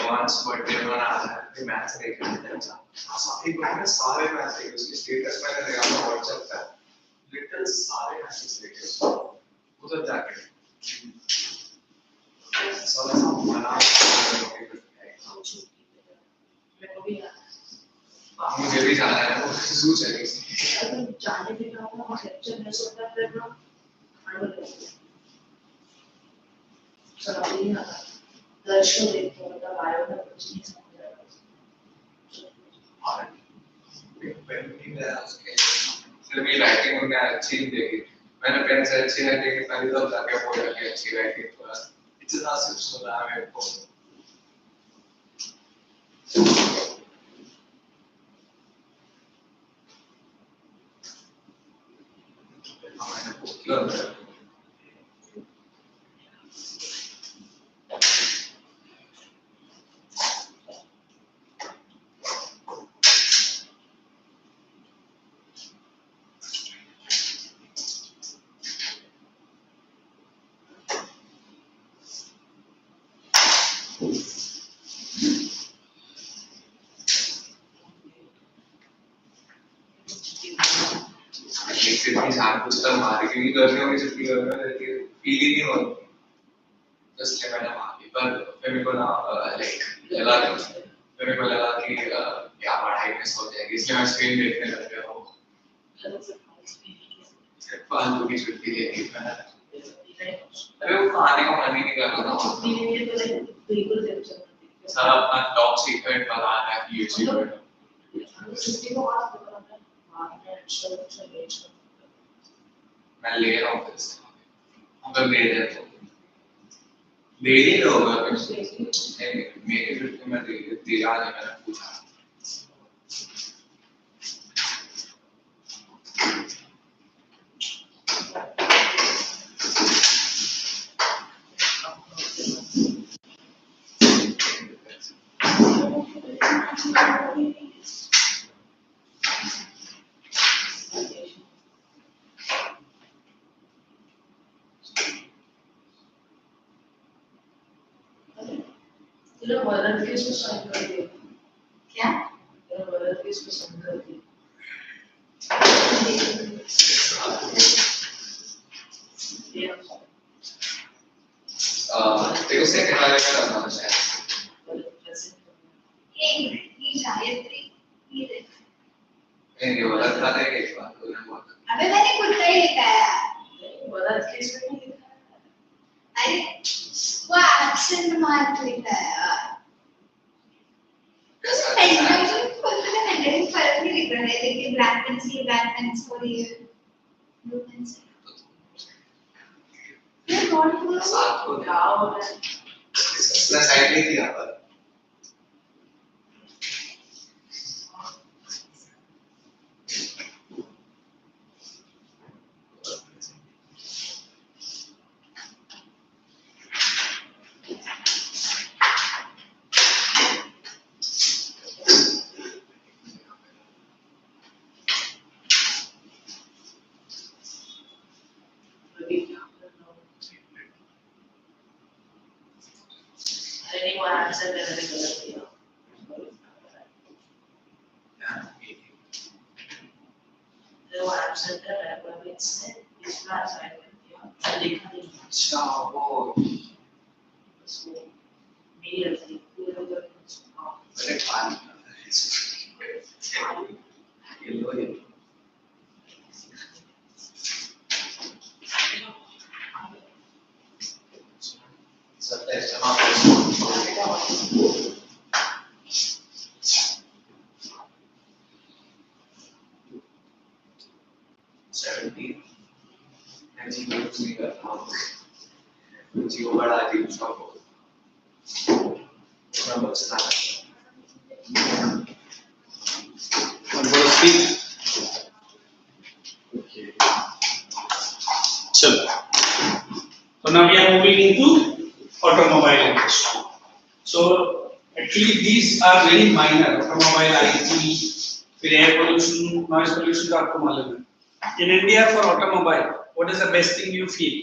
Advance birthday मना रहा है फिर मैथ्स देख रहे थे सारे को ना सारे मैथ्स देखे उसके स्टेटस मैंने देखा था व्हाट्सएप पे लिटिल सारे मैथ्स देखे उधर जाके सब मना मुझे भी जाना है वो जू चलेगी जाने के लिए हम लेक्चर में सोता है फिर हम चलो नहीं आता दर्शन देखते हैं मतलब आयो ना कुछ नहीं समझ रहा और पेन नहीं है उसके फिर भी राइटिंग उनने अच्छी नहीं देखी मैंने पेन से अच्छी राइटिंग पहले तो जाके बोल रहा कि अच्छी राइटिंग थोड़ा इतना सिर्फ सुना है मेरे को कितनी जान कुछ तो मारी क्योंकि गर्मियों में छुट्टी गर्मियों में रहती है फील ही नहीं होती तो इसलिए मैंने मारी पर फिर मेरे को ना लाइक लगा कि क्या पढ़ाई मिस हो जाएगी इसलिए मैं स्क्रीन देखने लग गया हूँ फालतू की छुट्टी लेके अरे वो खाने का मन ही नहीं कर रहा था सारा अपना टॉप सीक्रेट बता रहा है यूट्यूब पे मैं ले रहा हूँ फिर से अगर ले दे तो ले ही लोगे मेरे फिर मैं दे रहा नहीं मैंने पूछा तेरा वर्ड केस को साइन कर दिया क्या तेरा वर्ड केस को साइन कर दिया देखो सेकंड वाले का करना है ये गायत्री ये देख नहीं वाला था एक बात अबे मैंने खुद का ही लिखा है वर्ड केस में नहीं लिखा अरे वो एब्सेंट मार्क लिखा है यार तो पेंसिल खुद का हैंडराइटिंग फर्क नहीं दिख रहा है देखिए ब्लैक पेंसिल हो रही है ब्लू पेंसिल ये कौन बोल साथ को गाओ है इसने साइड में किया था अरे वो आंसर मैंने गलत दिया वो आंसर का रेफरेंस है इसका असाइनमेंट किया लिखा नहीं अच्छा वो उसको मेरी गलती पूरा अरे पानी ये लो ये सबका इस्तेमाल 70 ऐसी कुछ नहीं करता हूँ कुछ ही बड़ा आदमी उसको मैं बचता है चलो so now we are moving into automobile industry. So actually these are very minor automobile IT फिर air pollution noise pollution तो आपको मालूम है in India for automobile what is the best thing you feel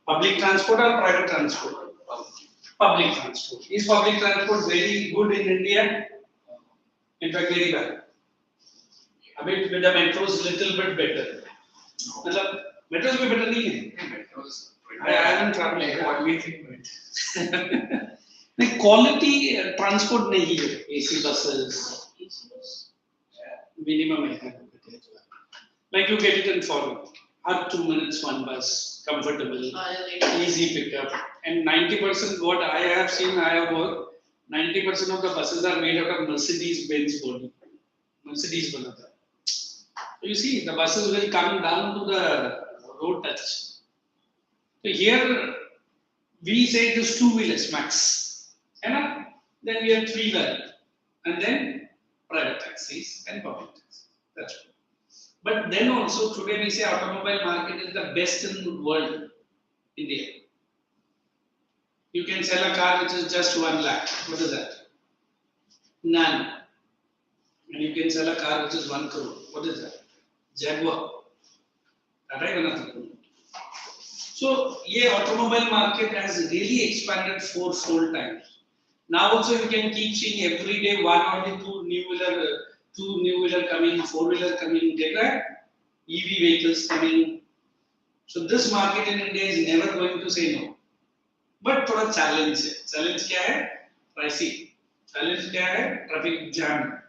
public transport or private transport Public transport. Is public transport very good in India? In fact, very bad. A bit with the metros, little bit better. मतलब metros भी better नहीं है. Metros. I haven't traveled. Like what we think, but नहीं quality transport नहीं है. AC buses. Minimum है. Like you get it in foreign. Hard 2 minutes one bus, comfortable, easy pickup, and 90% what I have seen, I have worked. 90% of the buses are made out of Mercedes-Benz body. Mercedes banata. So you see, the buses will come down to the road touch. So here we say it is 2 wheelers max, and then we have 3-wheeler, and then private taxis and public taxis. That's all. But then also today we say automobile market is the best in the world, India. You can sell a car which is just 1 lakh. What is that? None. And you can sell a car which is 1 crore. What is that? Jaguar. So, yeah, automobile market has really expanded 4-fold times. Now also you can keep seeing every day 1 or 2 new wheeler coming, 4-wheeler coming, EV vehicles coming. So this market in India is never going to say no. But थोड़ा challenge है. Challenge क्या है? Pricing. Challenge क्या है? Traffic jam.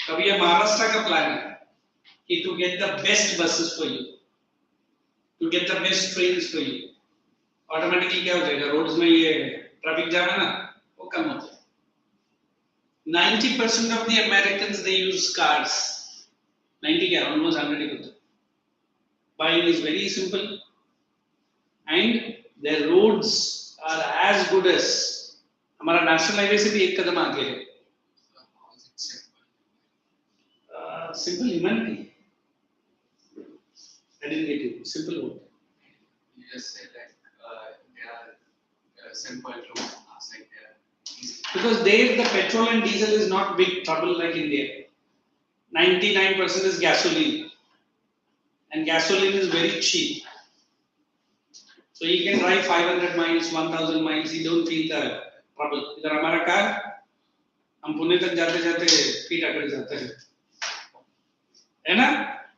कभी ये महाराष्ट्र का plan है कि to get the best buses for you, to get the best trains for you. Automatically क्या हो जाएगा? Roads में ये traffic jam है ना? वो कम होता है. 90% of the Americans they use cars. 90 क्या? Almost 100%. Buying is very simple, and their roads are as good as हमारा national highway से भी एक कदम आगे है. Simple humanity. I didn't get you. Simple road. you just said like they are simple to pass, like they are easy. Because there the petrol and diesel is not big trouble like India. 99% is gasoline, and gasoline is very cheap. So you can drive 500 miles, 1000 miles, you don't feel the trouble. इधर हमारा car, हम पुणे तक जाते जाते feet अकड़ जाते हैं, है ना?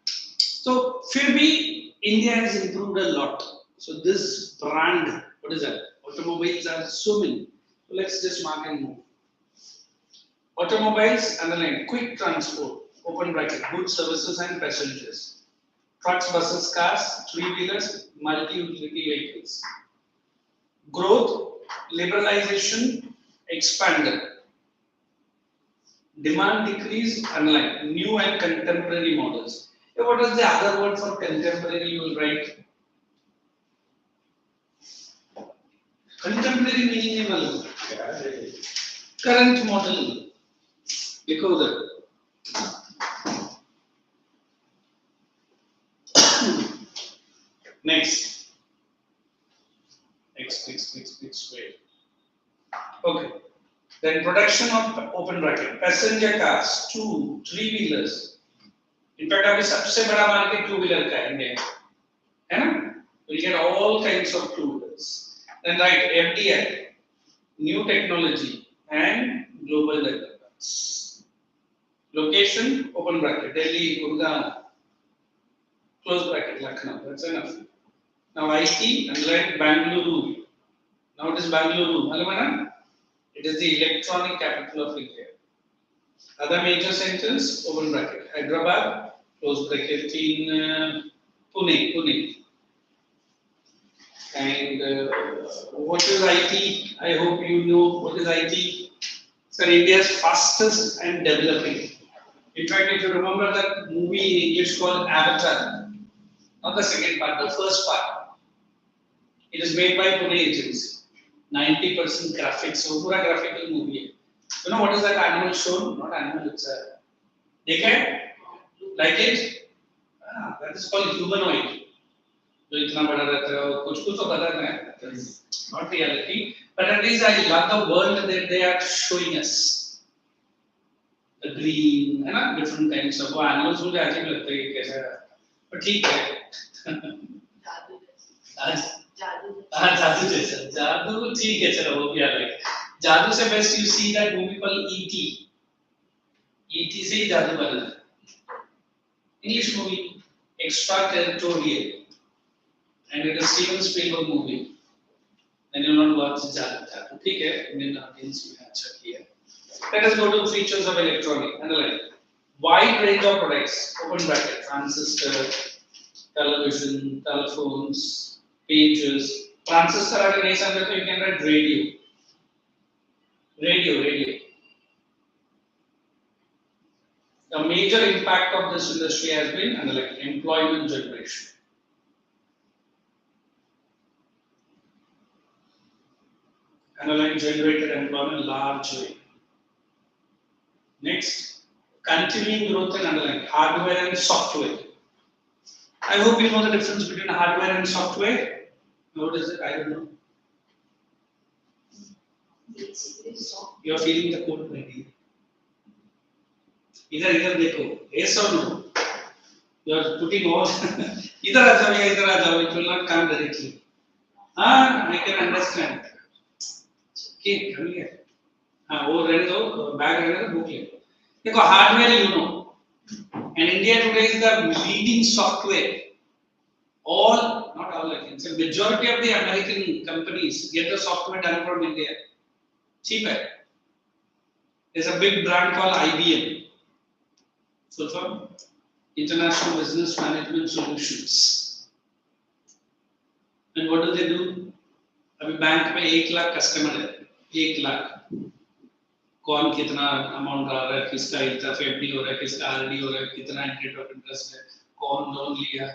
So फिर भी India has improved a lot. So this brand, what is that? Automobiles are so many. So let's just mark and move. Automobiles, underline, quick transport. Open bracket, goods, services and passengers. Trucks, buses, cars, 3-wheelers, multi-utility vehicles. Growth, liberalization, expanded. Demand decrease, underline, new and contemporary models. Yeah, what is the other word for contemporary you will write? Contemporary meaning है मालूम? Current model. लिखो उधर. Next, wait. Okay. Then production of open bracket, passenger cars, 2, 3-wheelers. In fact, अभी सबसे बड़ा market 2-wheeler का है India, है ना? We get all kinds of 2-wheelers. Then right, FDI, new technology and global developments. Location, open bracket, Delhi, Gurgaon, close bracket, Lucknow. That's enough. Now IT, underline Bangalore. Now it is Bangalore. It is the electronic capital of India. Other major centers, open bracket, Hyderabad, close bracket, in Pune. And what is IT? I hope you know what is IT. It's India's fastest and developing. In fact, if you remember that movie in English called Avatar, not the second part, the first part. It is made by Pune agency. 90% graphics, so pura graphical movie. You know what is that animal shown? Not animal, it's a. Dekha? Like it? That is called humanoid. जो इतना बड़ा रहता है कुछ तो पता नहीं, not reality, but at least I love the world that they are showing us. The green, है ना, different kinds of animals मुझे अजीब लगता है कैसा, but ठीक है. जादू हाँ जादू जैसा जादू ठीक है चलो वो भी अलग है जादू से best you see that movie called ET ET से ही जादू बना English movie extra territorial and it is Steven Spielberg movie and you not watch जादू ठीक है इंडियन ऑडियंस में अच्छा किया let us go to features of electronic analyze wide range of products open bracket transistor television telephones pages transistor अगर नहीं समझे तो you can write radio the major impact of this industry has been like employment generation analyze generated employment large way next continuing growth in underlying hardware and software I hope you know the difference between hardware and software what is it I don't know Basically, so. you are feeling the code maybe इधर देखो yes or no you are putting all इधर आ जाओ it will not come directly I can understand okay come here वो रहने दो bag रहने दो book ले देखो hardware you know and India today is the leading software all not all I can say majority of the American companies get the software done from India cheaper there's a big brand called IBM full form International Business Management Solutions and what do they do अभी bank में 1 lakh customer है 1 लाख कौन कितना amount डाल रहा है किसका इतना एफडी हो रहा है किसका आरडी हो रहा है कितना रेट ऑफ इंटरेस्ट है कौन लोन लिया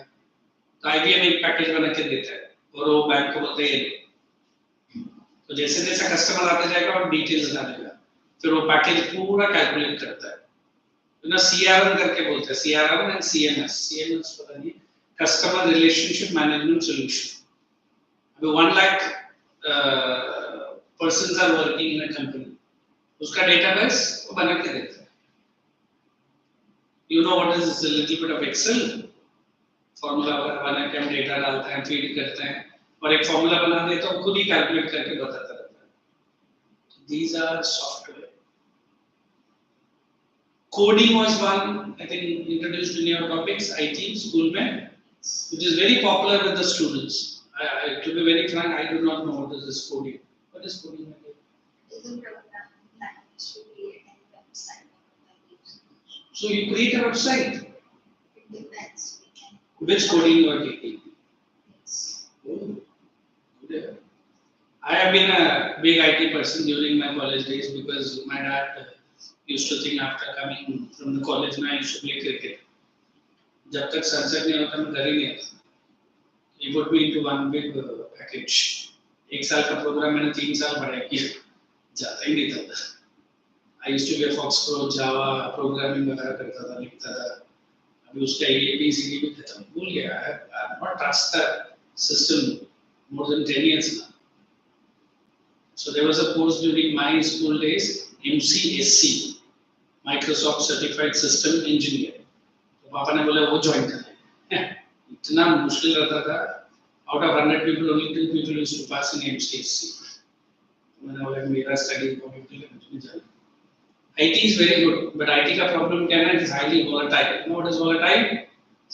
तो आईबीएम एक पैकेज बना के देता है और वो बैंक को बोलते हैं तो जैसे जैसे कस्टमर आते जाएगा और डिटेल्स डालेगा फिर वो पैकेज पूरा कैलकुलेट करता है तो ना सीआरएम करके बोलते हैं सीआरएम एंड सीएमएस पता नहीं कस्टमर रिलेशनशिप मैनेजमेंट सॉल्यूशन अभी 1 lakh persons are working in a company उसका डेटाबेस वो बना के देता है you know what is a little bit of Excel formula बना के हम डेटा डालते हैं फीड करते हैं और एक फार्मूला बना दे तो खुद ही कैलकुलेट करके बताता रहता है these are software coding was one I think introduced in your topics IT school में which is very popular with the students to be very frank I do not know what is coding what is coding It is a program that is to create a website that uses. so you create a website It depends. We can. which coding you are taking Yes. oh good I have been a big IT person during my college days because my dad used to think after coming from the college I used to play cricket जब तक sunset नहीं होता मैं घर ही नहीं आता he put me into one big package एक साल का प्रोग्राम मैंने 3 साल पढ़ा किया जाता ही नहीं था I used to be a Fox Pro Java programming वगैरह करता था लिखता था अभी उसका ABCD भी खत्म भूल गया I have not touched the system more than 10 years now so there was a course during my school days MCSC Microsoft Certified System Engineer तो पापा ने बोला वो ज्वाइन कर इतना मुश्किल रहता था out of 100 people only 2 people used to pass in MCSC मैंने बोला मेरा स्टडी probably मुझे जाना IT is very good but IT का प्रॉब्लम क्या है ना it is highly volatile you know what is volatile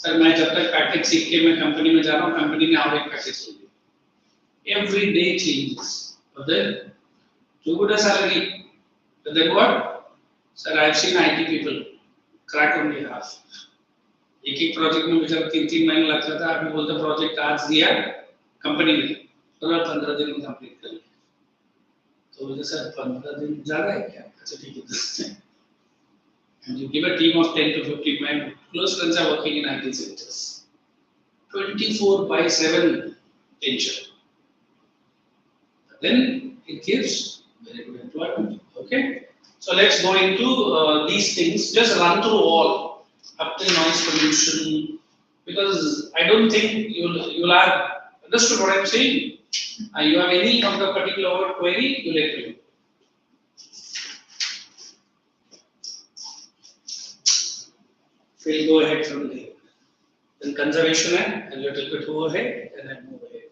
sir मैं जब तक पैकेज सीख के मैं कंपनी में जा रहा हूँ कंपनी ने और एक पैकेज ले लिया every day changes but then too good a salary but then what sir I have seen IT people crack only half एक प्रोजेक्ट में बेचारा 3-3 महीने लगता था अभी बोलते प्रोजेक्ट आज दिया कंपनी ने तो 15 दिन में कंप्लीट कर लिया तो बोलते सर 15 दिन ज्यादा है क्या अच्छा ठीक है and you give a team of 10 to 15 men close friends are working in IT sectors 24/7 tension then it gives very good employment okay so let's go into these things just run through all up till noise pollution because I don't think you'll have understood what I'm saying. You have any of the particular query, you let me know. We'll go ahead from there. Then conservation and a little bit over ahead and then move ahead.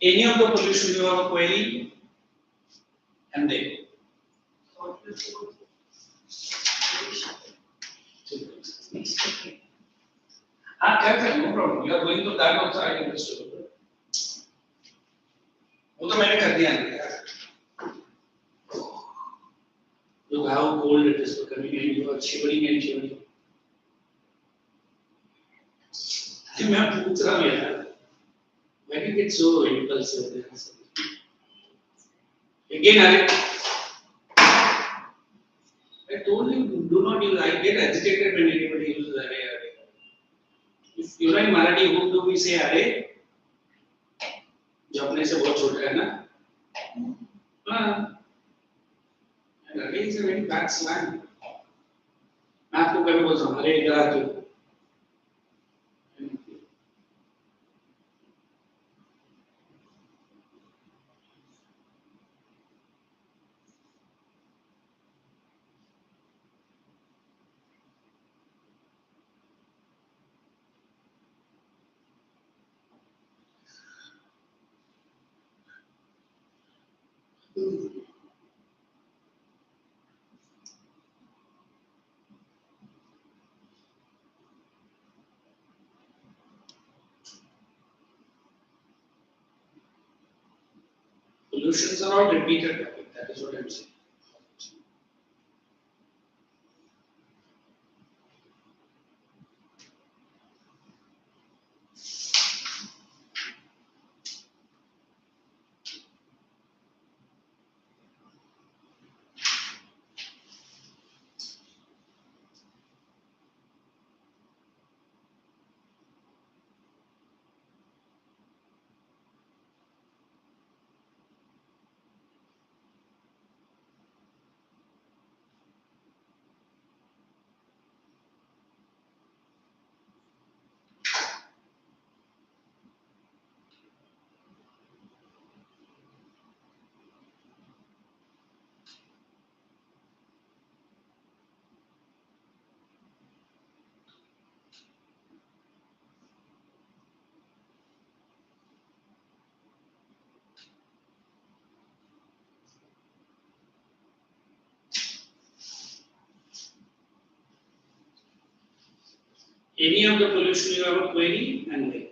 Any of the pollution you have a query, and then. No problem. You are going to that also. I understood. वो तो मैंने कर दिया ना. Look how cold it is becoming, and you are shivering and shivering. मैं पूछ रहा हूँ यार. Why do you get so impulsive? Again, I told you do not use. I get agitated when anybody uses array. If you know in Marathi, whom do we say array? जो अपने से बहुत छोटा है ना. हाँ. And array is a very bad slang. मैं आपको कभी बोलता हूँ अरे इधर आ तू. Pollutions are all repeated topic. That is what I am saying. Any of the pollution you have a query and then.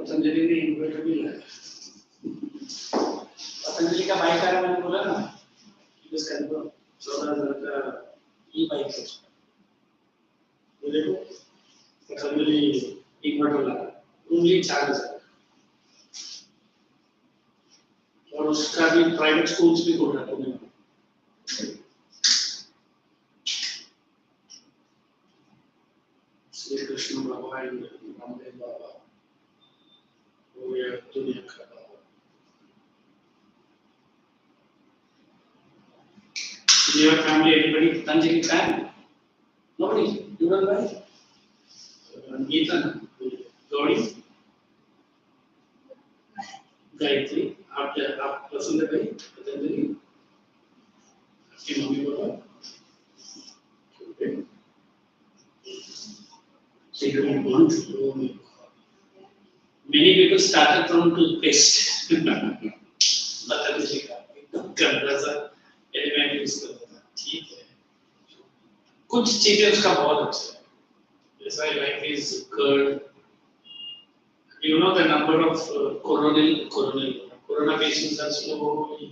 Patanjali ने इन्वर्टर भी लाया. पतंजलि का बाइक आ रहा मैंने बोला ना. इसका 14,000 का ई बाइक है. वो देखो पतंजलि इन्वर्टर लाया. ओनली 4,000. और उसका भी प्राइवेट स्कूल्स भी खोल रहा है. श्री कृष्ण भगवान Ramdev Baba. In your family, anybody Patanjali fan? Nobody. You don't buy? Ethan, Gauri, Gayatri, after Pasunda Bhai, Patanjali, आपकी mummy papa. Okay. So you don't want to grow me. Many people started from toothpaste. Patanjali ka. गंदा सा element use करता था, ठीक है। कुछ चीजें उसका बहुत अच्छा है, जैसा like is curd, you know the number of corona patients are slowly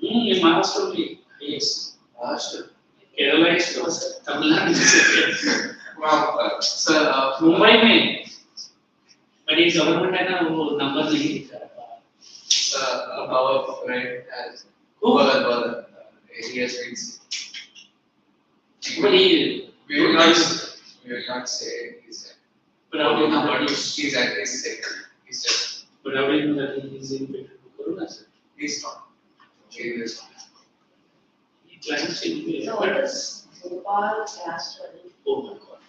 in Maharashtra only, yes, Maharashtra. Kerala is close, Tamil Nadu is second, Wow, sir, Mumbai में, but ये government है ना वो number नहीं दिखा रहा, our friend has Oh. he has been sick. but he We will not say he's sick. but how do you know that He's he's sick. He's sick. but how do you know that he is infected with corona, sir? He's not. He is not. He claims to be, So but what is Bhopal cluster? oh my God,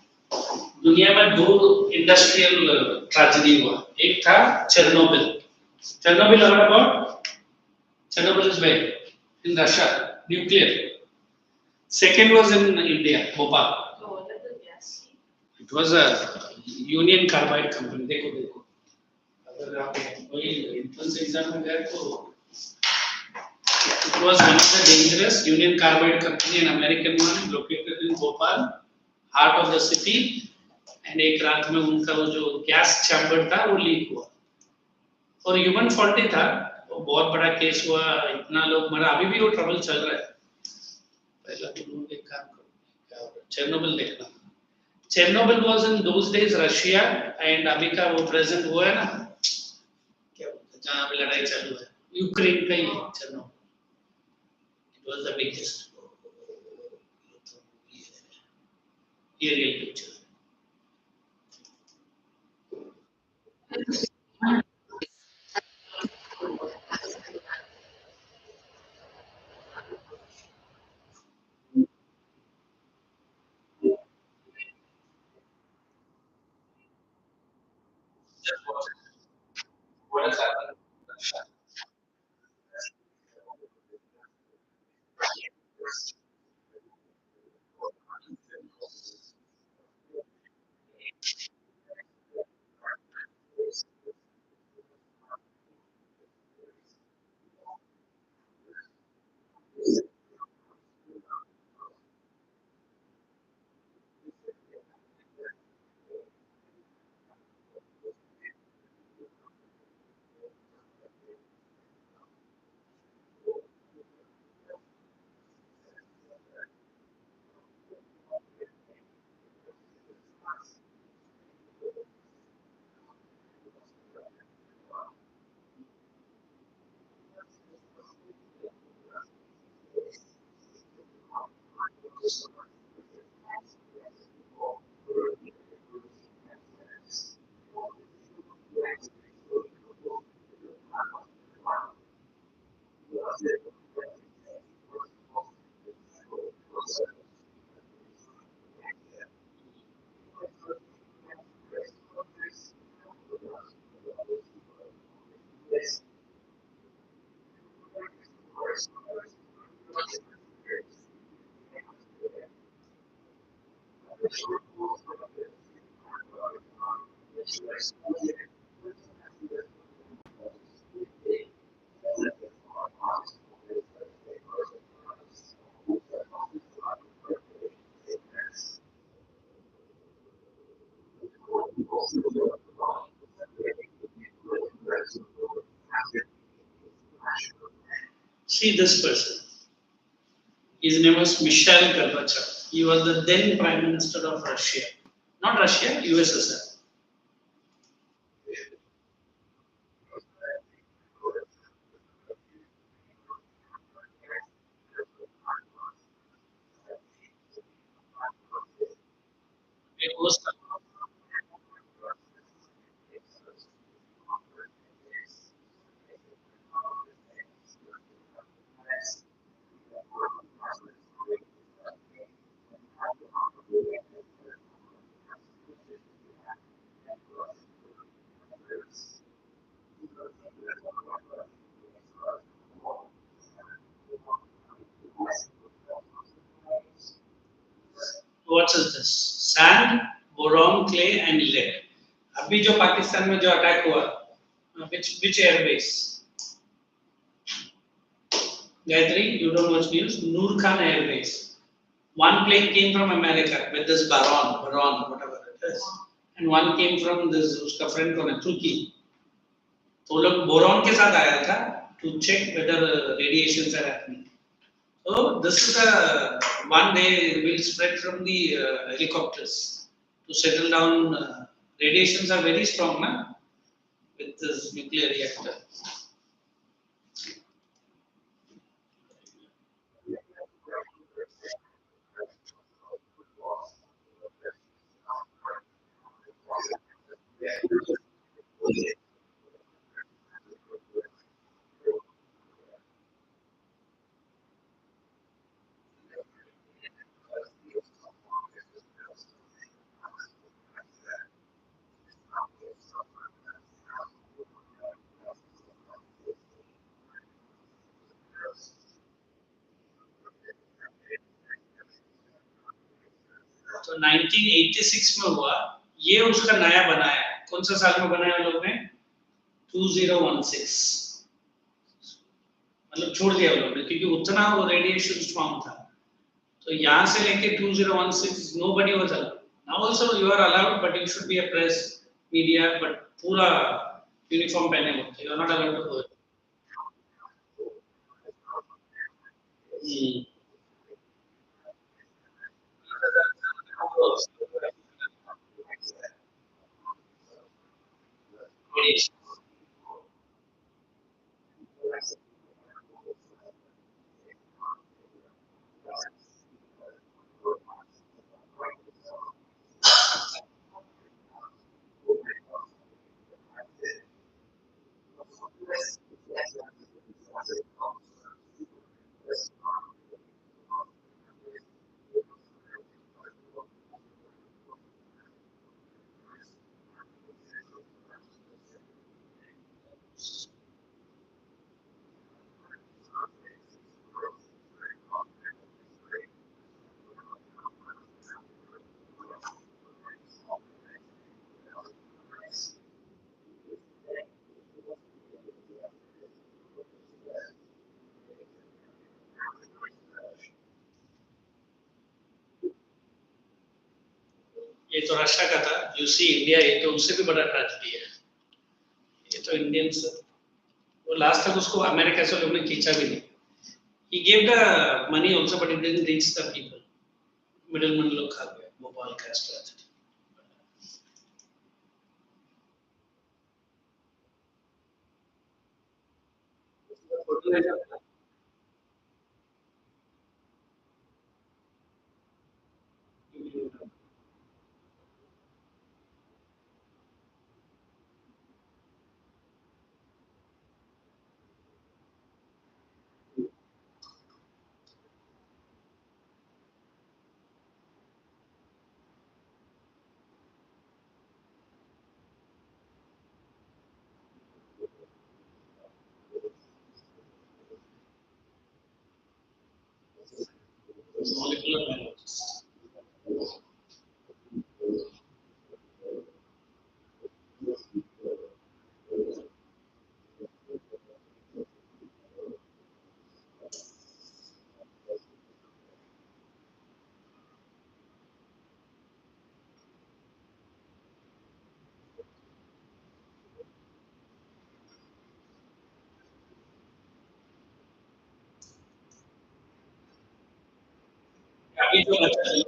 दुनिया में दो industrial tragedy हुआ, एक था Chernobyl, Chernobyl heard about? Chernobyl is where? In Russia, nuclear. Second was in India, Bhopal. So what is the gas? It was a Union Carbide company. देखो देखो, अगर आप कोई entrance exam में गए तो it was one of the dangerous Union Carbide company, an American one located in Bhopal, heart of the city. And एक रात में उनका वो जो गैस चैम्बर था वो लीक हुआ और ह्यूमन फॉल्ट ही था, वो बहुत बड़ा केस हुआ, इतना लोग मरा, अभी भी वो ट्रबल चल रहा है। पहला तुम लोग एक काम करो, क्या होगा, चेरनोबिल देखना। Chernobyl was in those days Russia, and अभी का वो प्रेजेंट हुआ है ना, क्या बोलते हैं जहाँ अभी लड़ाई चालू है, यूक्रेन का ही Chernobyl, it was the biggest, ये real picture. What has happened? See this person. His name was Mikhail Gorbachev. He was the then Prime Minister of Russia. Not Russia, USSR. It was what is this? Sand, boron, clay, and lead. अभी जो पाकिस्तान में जो attack हुआ, which airbase? Gayatri, you don't watch news. Noor Khan Airways. One plane came from America with this Baron, whatever it is, and one came from this उसका friend कौन है तुर्की. तो वो लोग बोरॉन के साथ आया था to check whether radiations are happening. So this is a one they will spread from the helicopters to settle down. Radiations are very strong, na, with this nuclear reactor. तो 1986 में हुआ, ये उसका नया बनाया, कौन सा साल में बनाया लोग ने? 2016, मतलब छोड़ दिया लोग ने क्योंकि उतना वो रेडिएशन स्ट्रॉन्ग था. तो यहाँ से लेके 2016 nobody was allowed. Now also you are allowed, but you should be a press, media, but पूरा यूनिफॉर्म पहने होते, you are not allowed to go. ये तो रशिया का था, यू सी इंडिया, ये तो उससे भी बड़ा ट्रेजेडी है. ये तो इंडियंस, वो लास्ट तक उसको अमेरिका से लोगों ने खींचा भी नहीं. He gave the money also, but it didn't reach the people. Middleman लोग खा गए, भोपाल का ट्रेजेडी. Molecular biologist. अभी जो बचा है,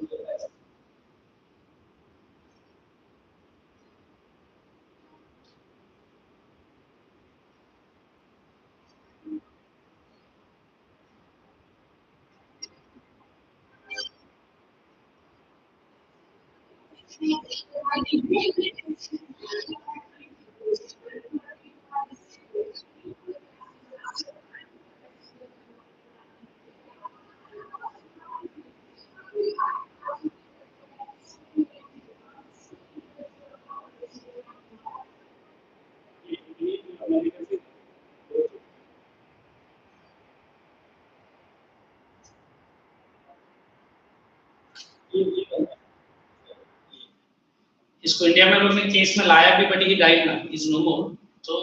इसको इंडिया में लोग ने केस में लाया भी, बट ही डाइड ना, इज नो मोर. तो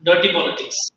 dirty politics.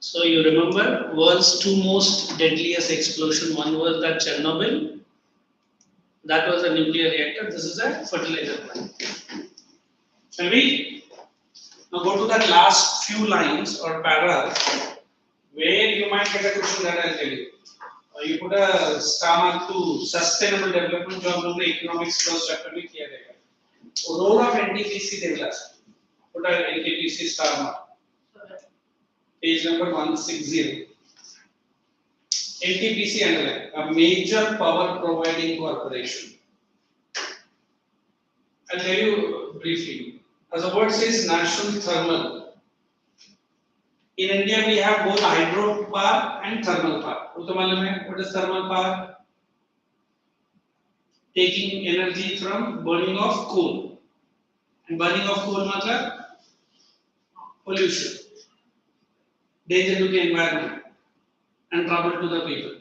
So you remember world's two most deadliest explosion. One was that Chernobyl. That was a nuclear reactor. This is a fertilizer plant. Shall we? Now go to that last few lines or paragraph where you might get a question that I'll tell you. You put a star mark to sustainable development जो हम लोग ने economics first chapter में किया रहेगा. Role of NTPC they will ask. Put a NTPC star mark. Page number 160. NTPC underline, a major power providing corporation. I'll tell you briefly. As the word says, national thermal. In India, we have both hydropower and thermal power. What is thermal power? Taking energy from burning of coal. And burning of coal means pollution, danger to the environment, and trouble to the people.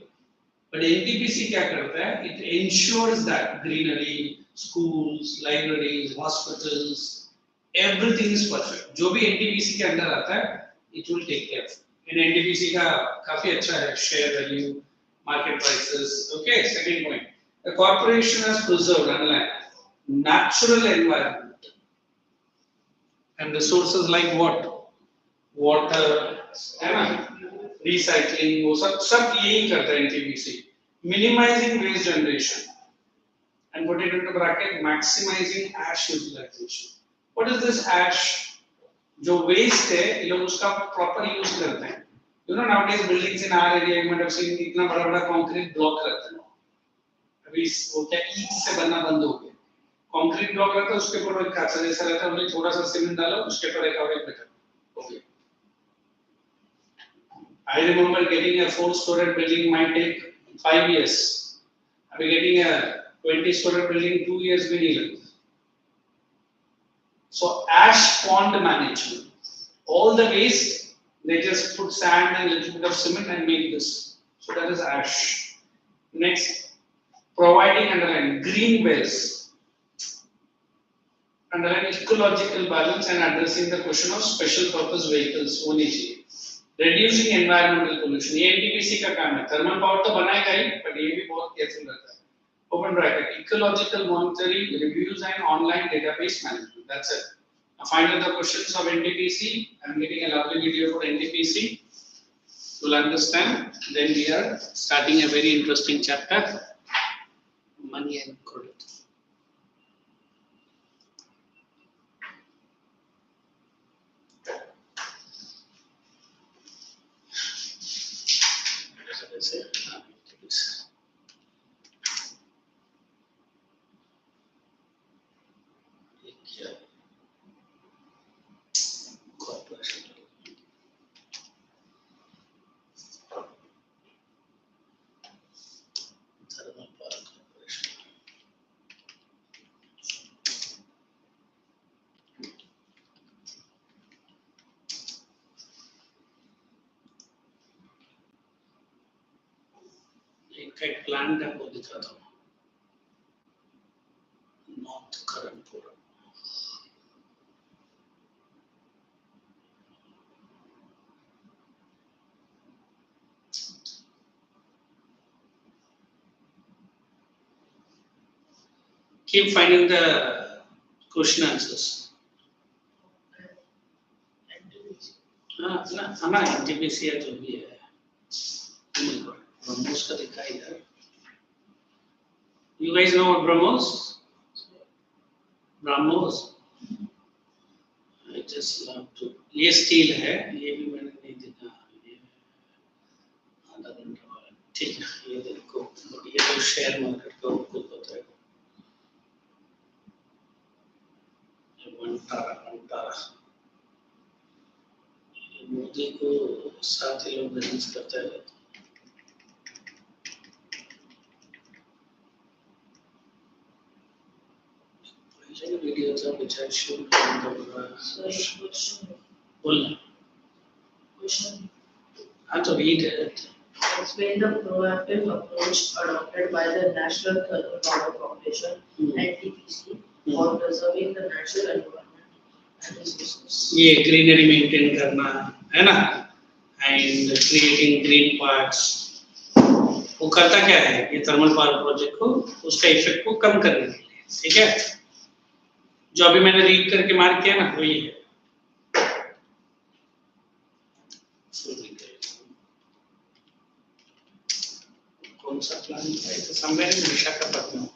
But NTPC क्या करता है? It ensures that greenery, schools, libraries, hospitals, everything is perfect. जो भी NTPC के अंदर आता है, it will take care. In NTPC का काफी अच्छा है, share value, market prices. Okay, second point. The corporation has preserved natural environment and resources like what? Water, recycling, वो सब यही करता है NTPC. Minimizing waste generation and put it into bracket, maximizing ash utilization. What is this ash? जो waste है, ये लोग उसका proper use करते हैं. You know nowadays buildings in our area you might have seen इतना बड़ा concrete block रहता है. अभी वो क्या ईंट से बनना बंद हो गया. Concrete block रहता है, उसके ऊपर एक कांच जैसा रहता है, उन्हें थोड़ा सा सीमेंट डालो, उसके ऊपर एक और एक better. Okay. I remember getting a 4-story building might take 5 years. I'll be getting a 20-story building 2 years minimum. So ash pond management. All the waste, they just put sand and a little bit of cement and make this. So that is ash. Next, providing underline green belts. Underline ecological balance and addressing the question of special purpose vehicles. Reducing environmental pollution. ये NTPC का काम है. Thermal power तो बनाएगा ही, but ये भी बहुत careful रहता है. Open bracket. Ecological monitoring, reviews and online database management. That's it. Now find out the questions of NTPC. I'm getting a lovely video for NTPC. You'll understand. Then we are starting a very interesting chapter. Money and credit. एक plan आपको दिखाता हूँ. North Karanpur. Keep finding the question answers. ना NTPC है जो भी है. BrahMos का दिखा इधर. You guys know what BrahMos? BrahMos. I just love to. ये steel है. ये भी मैंने नहीं देखा. ये आधा घंटा वाला. ठीक है. ये देखो. ये तो शेयर मार्केट का उनको पता है. अंटारा. मोदी को साथ ही लोग बिजनेस करते हैं. Videos of which I showed question. I have to read it. Explain the proactive approach adopted by the National Thermal Power Corporation (NTPC) for preserving the natural environment and resources. ये greenery maintain करना है ना, and creating green parts. वो करता क्या है ये thermal power project को उसका इफेक्ट को कम करने के लिए, ठीक है? जो अभी मैंने रीड करके मार्क किया ना वही है। कौन सा प्लान है? तो somewhere in Visakhapatnam.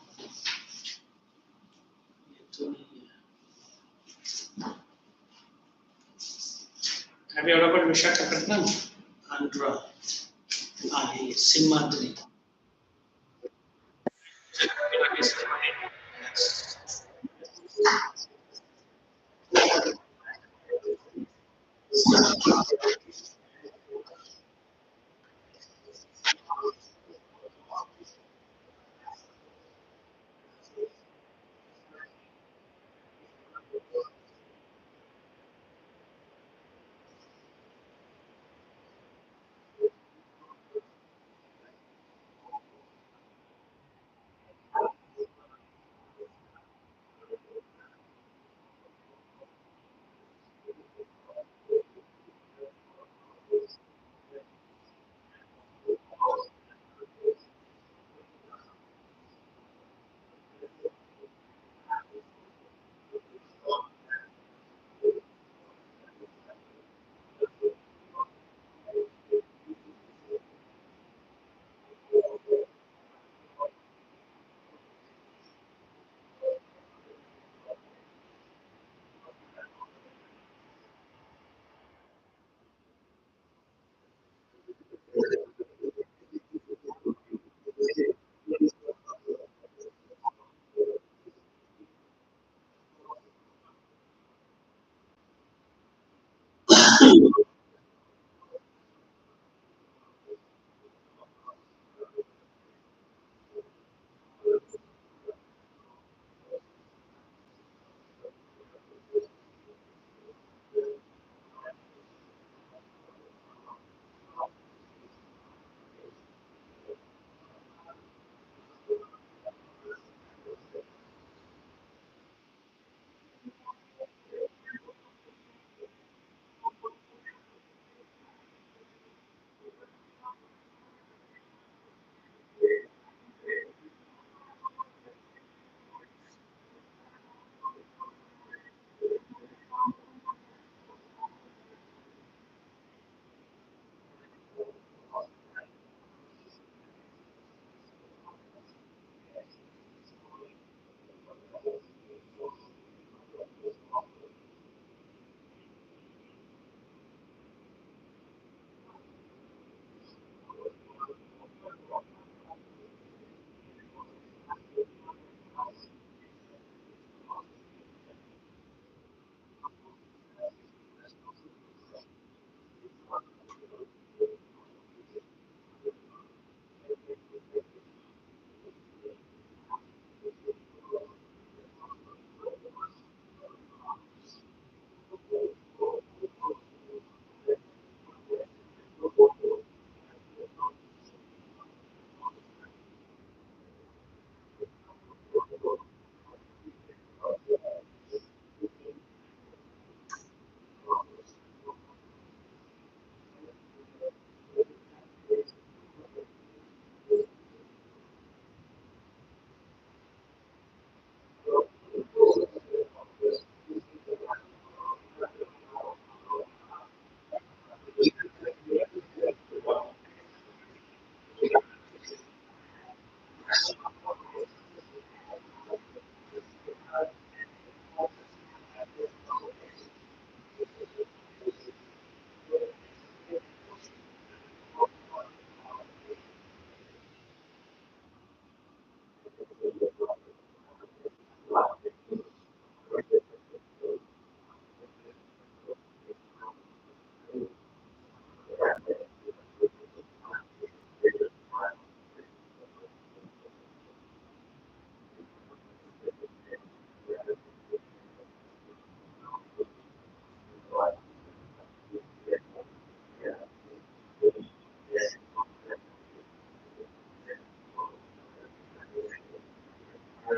Have you heard about Visakhapatnam? Andhra. Simhadri.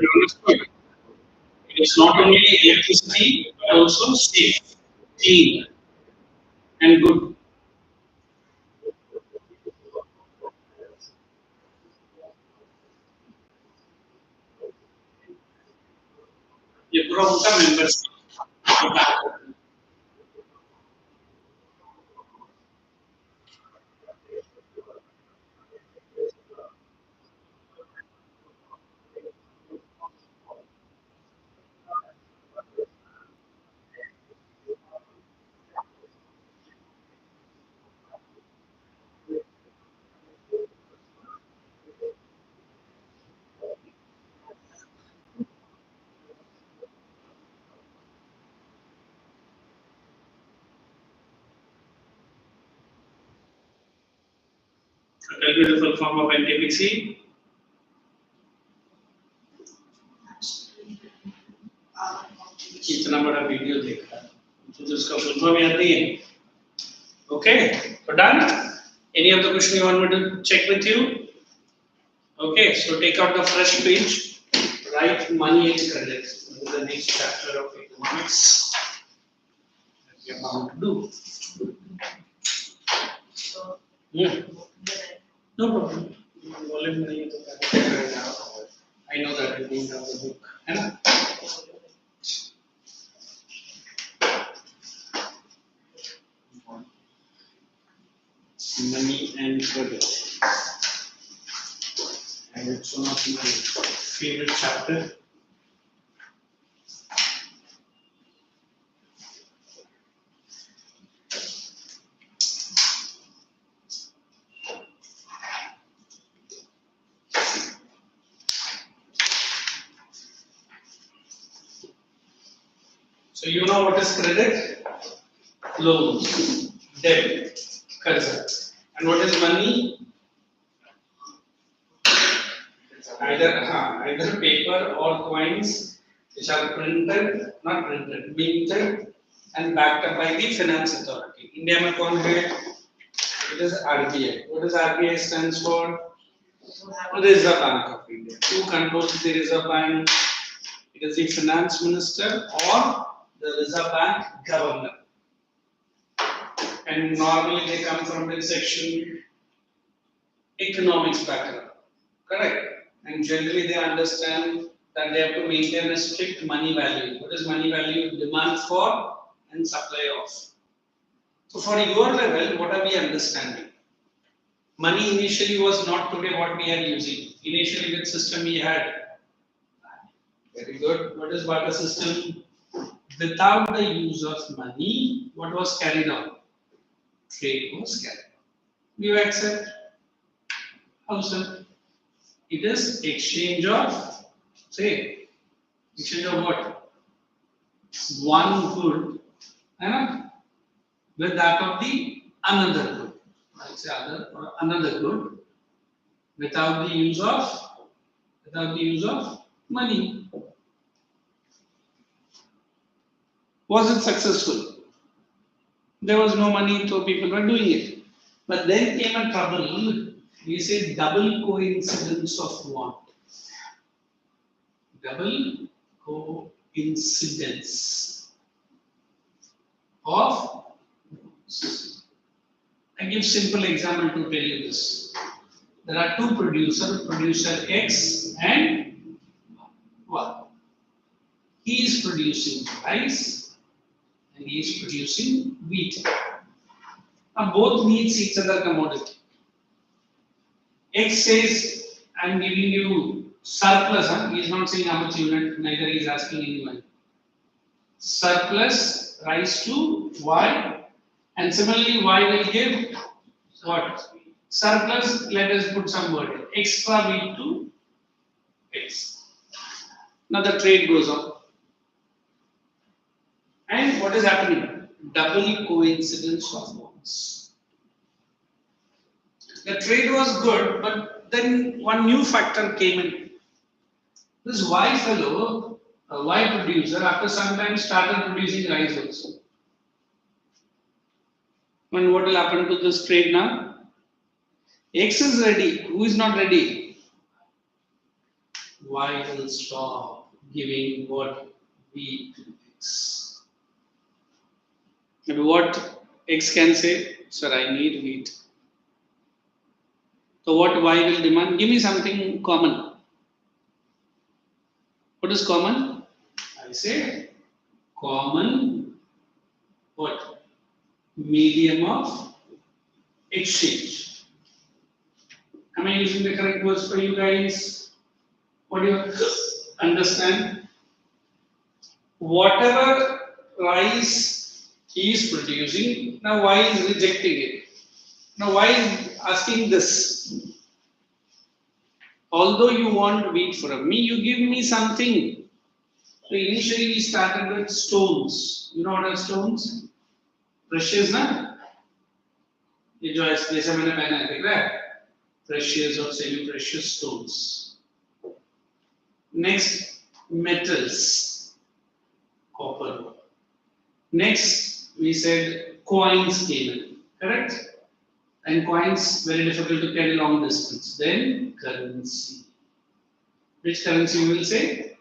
You understood? It is not only electricity, but also safe, clean, and good. Calculate the full form of NTPC. इतना बड़ा वीडियो देखा तो उसका फुल फॉर्म याद नहीं है. Okay, so done. Any other question you want me to check with you? Okay, so take out the fresh page, write money and credit. This is the next chapter of economics that we are bound to do. So, No problem. Volume नहीं है तो क्या करेगा? I know that you don't have the book, है ना? Money and credit. And it's one of my favorite chapter. So you know what is credit? Loans, debt, कर्जा. And what is money? Either paper or coins which are minted and backed up by the finance authority. India में कौन है? It is RBI. What does RBI stands for? Reserve Bank of India. Who controls the Reserve Bank? It is the finance minister or the Reserve Bank governor. And normally they come from the section economics background, correct? And generally they understand that they have to maintain a strict money value. What is money value? Demand for and supply of. So for your level, what are we understanding? Money initially was not today what we are using. Initially with system we had. Very good. What is barter system? Without the use of money, what was carried on? Trade was carried on. Do you accept? How sir? It is exchange of, say, exchange of what? One good with that of the another good. I'll say another good without the use of money. Was it successful? There was no money, so people were doing it. But then came a trouble. We say double coincidence of what? Double coincidence of. I give simple example to tell you this. There are two producers, producer X and Y. He is producing rice and he is producing wheat. Now both needs each other commodity. X says, I am giving you surplus. He is not saying how much unit, neither he is asking anyone. Surplus rice to Y, and similarly Y will give what? Surplus, let us put some word, extra wheat to X. Now the trade goes on. And what is happening? Double coincidence of wants. The trade was good, but then one new factor came in. This Y fellow, a Y producer, after some time started producing rice also. And what will happen to this trade now? X is ready. Who is not ready? Y will stop giving what? Wheat to X. And what X can say? Sir, I need wheat. So what Y will demand? Give me something common. What is common? I say common what? Medium of exchange. Am I using the correct words for you guys? What do you understand? Whatever rice he is producing, now Y is rejecting it. Now Y is asking this. Although you want wheat from me, you give me something. So initially we started with stones. You know what are stones? Precious, na? ये जो जैसे मैंने पहना है, देख रहा है? precious or semi-precious stones. Next, metals, copper. Next, we said coins came in, correct? And coins very difficult to carry long distance. Then currency. Which currency we will say?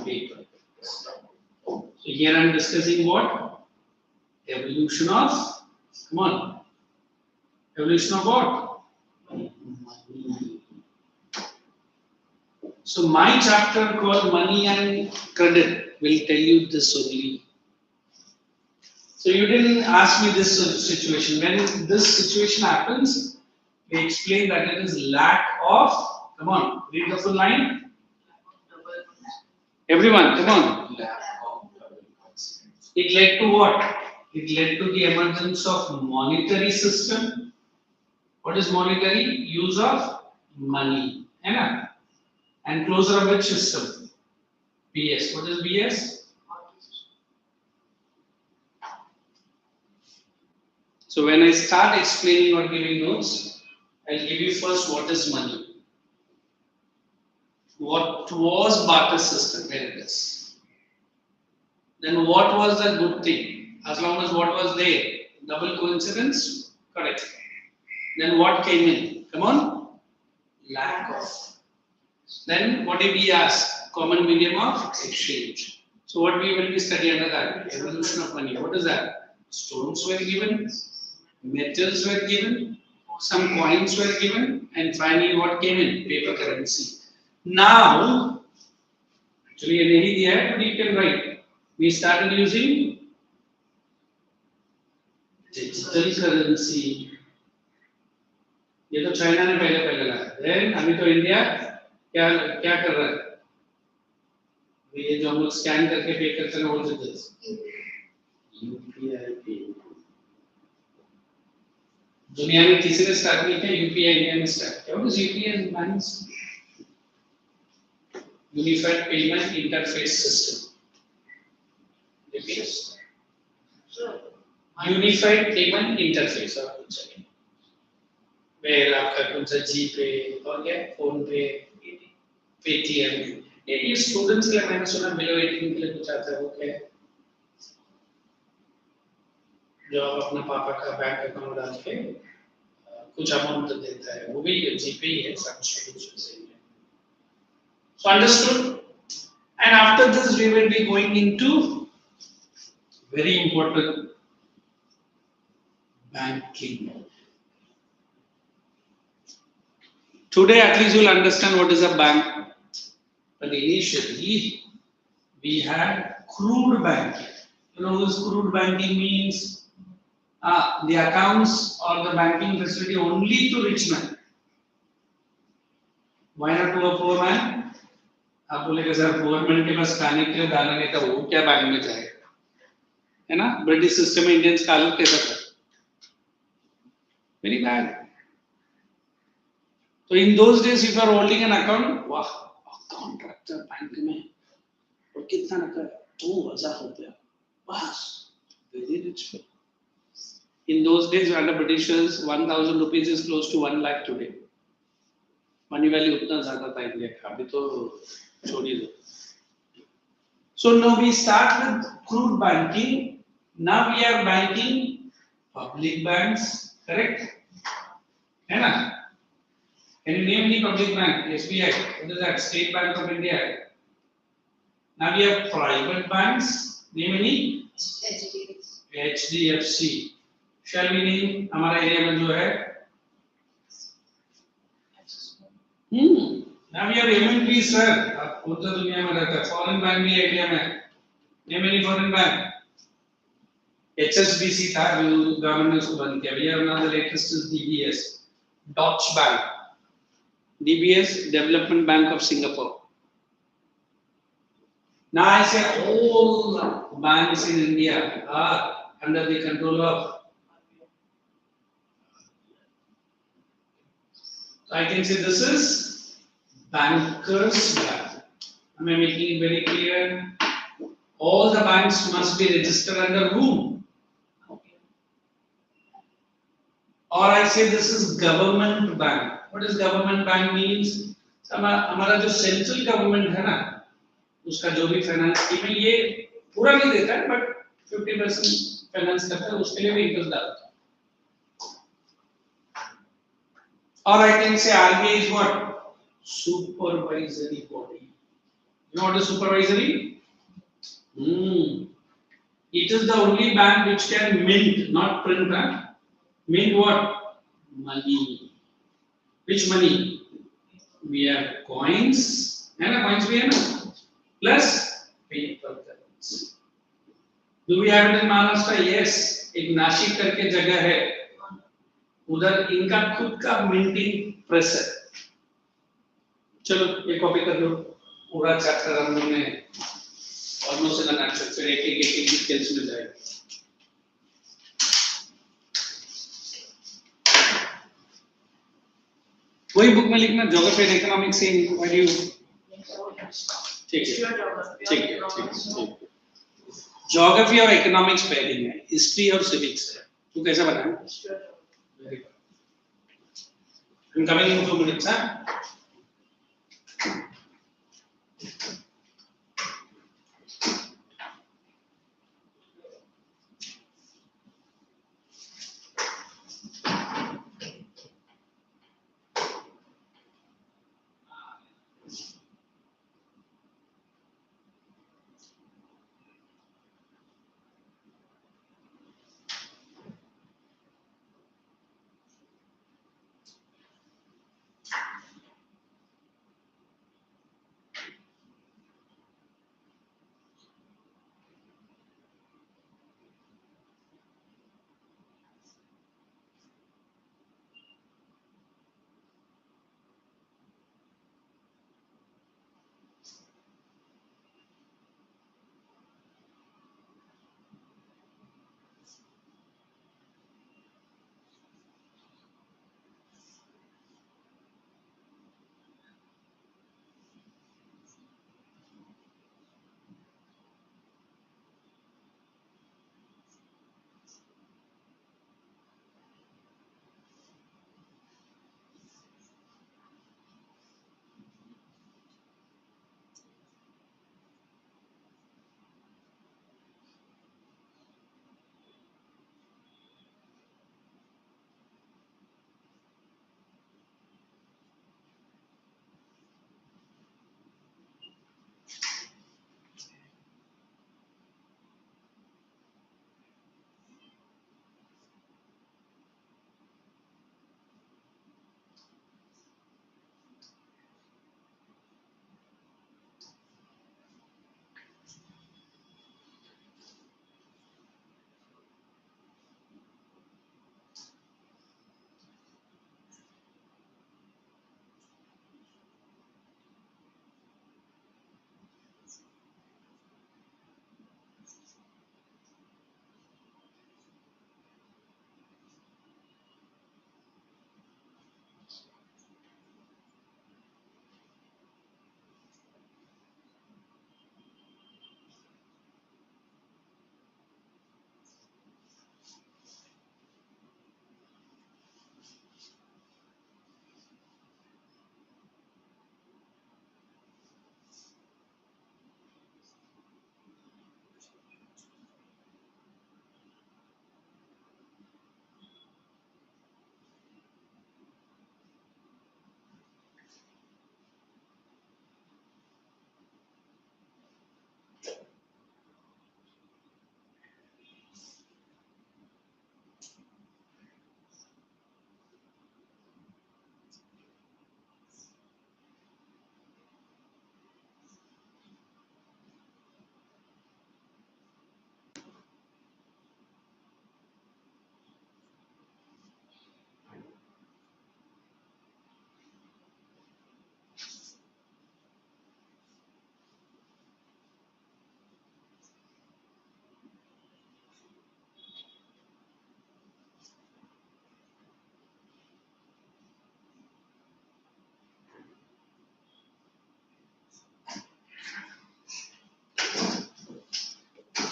Paper. So here I am discussing what? Evolution of, come on, evolution of what? Money. So my chapter called Money and Credit will tell you this only. So you didn't ask me this situation. When this situation happens, we explain that it is lack of, come on, read the full line. Everyone, come on. Lack of double coincidence. It led to what? It led to the emergence of monetary system. What is monetary? Use of money. And closure of which system? BS. What is BS? So when I start explaining or giving notes, I'll give you first what is money. What was barter system? Where it is. Then what was the good thing? As long as what was there? Double coincidence? Correct. Then what came in? Come on. Lack of. Then what did we ask? Common medium of exchange. So what we will be studying under that? Evolution of money. What is that? Stones were given, metals were given, some coins were given, and finally what came in? Paper currency. Now, actually ये नहीं दिया है, but you can write. We started using digital currency. ये तो China ने पहले लाया. Then अभी तो इंडिया क्या कर रहा है? ये जो हम लोग स्कैन करके पे करते हैं, what is this? UPI पे. दुनिया में तीसरे स्टार्ट में क्या UPI इंडिया में स्टार्ट किया. What is UPI means? Unified Payment Interface System. UPS. Unified Payment Interface. Where आपका कौन सा GPay और क्या फोन पे Paytm. ये स्टूडेंट्स के लिए मैंने सुना बिलो 18 के लिए कुछ आता है वो क्या है? जो आप अपना पापा का बैंक अकाउंट डाल के कुछ अमाउंट देता है वो भी GPay ही है. सब स्टूडेंट्स से. So understood? And after this we will be going into very important banking. Today at least you will understand what is a bank. But initially we had crude banking. You know what crude banking means? The accounts or the banking facility only to rich man. Why not to a poor man? आप बोलेगा sir government के पास खाने के लिए दाना नहीं था वो क्या बैंक में जाएगा, है ना? ब्रिटिश सिस्टम में इंडियंस का हालत कैसा था? Very bad. तो in those days if you are holding an account, वाह अकाउंट रखता है बैंक में और कितना रखा है? 2000 रुपया बस. Very rich. In those days under Britishers 1000 rupees is close to 1 lakh today. Money value उतना ज्यादा था इंडिया का, अभी तो छोड़ी दो. So now we start with crude banking. Now we are banking public banks, correct? है ना? Can you name any public bank? SBI. What is that? State Bank of India. Now we have private banks. Name any? HDFC. Shall we name? हमारा area में जो है. Now we have MNB, sir. आप कौन सा दुनिया में रहता है? Foreign bank भी इंडिया में. Name any foreign bank. HSBC था, गवर्नमेंट ने उसको बंद किया. We have now the latest is DBS, Deutsche Bank. DBS, Development Bank of Singapore. Now I say all banks in India are under the control of. So I can say this is bankers' bank. Am I making it very clear? All the banks must be registered under whom? or I say this is government bank. What is government bank means? हमारा जो central government है ना, उसका जो भी finance scheme है ये पूरा नहीं देता है, बट 50% फाइनेंस करता है, उसके लिए भी इंटरेस्ट डालता है. Or I can say RBI is what? Supervisory body. You know what is supervisory? It is the only bank which can mint, not print. Mint what? Money. Which money? We have coins. And coins we have plus paper currency. Do we have it in Maharashtra? Yes. एक नाशिक करके जगह है. उधर इनका खुद का minting press है. चलो ये कॉपी कर लो. पूरा चैप्टर हम लोग ने ऑलमोस्ट इन अ फिर एक डिटेल्स में जाएगा. वही बुक में लिखना ज्योग्राफी एंड इकोनॉमिक्स से वैल्यू. ठीक है, ठीक है. ज्योग्राफी और इकोनॉमिक्स पेयरिंग है, हिस्ट्री और सिविक्स है. तू कैसे बनाया? Very good. I'm coming in 2 minutes, huh?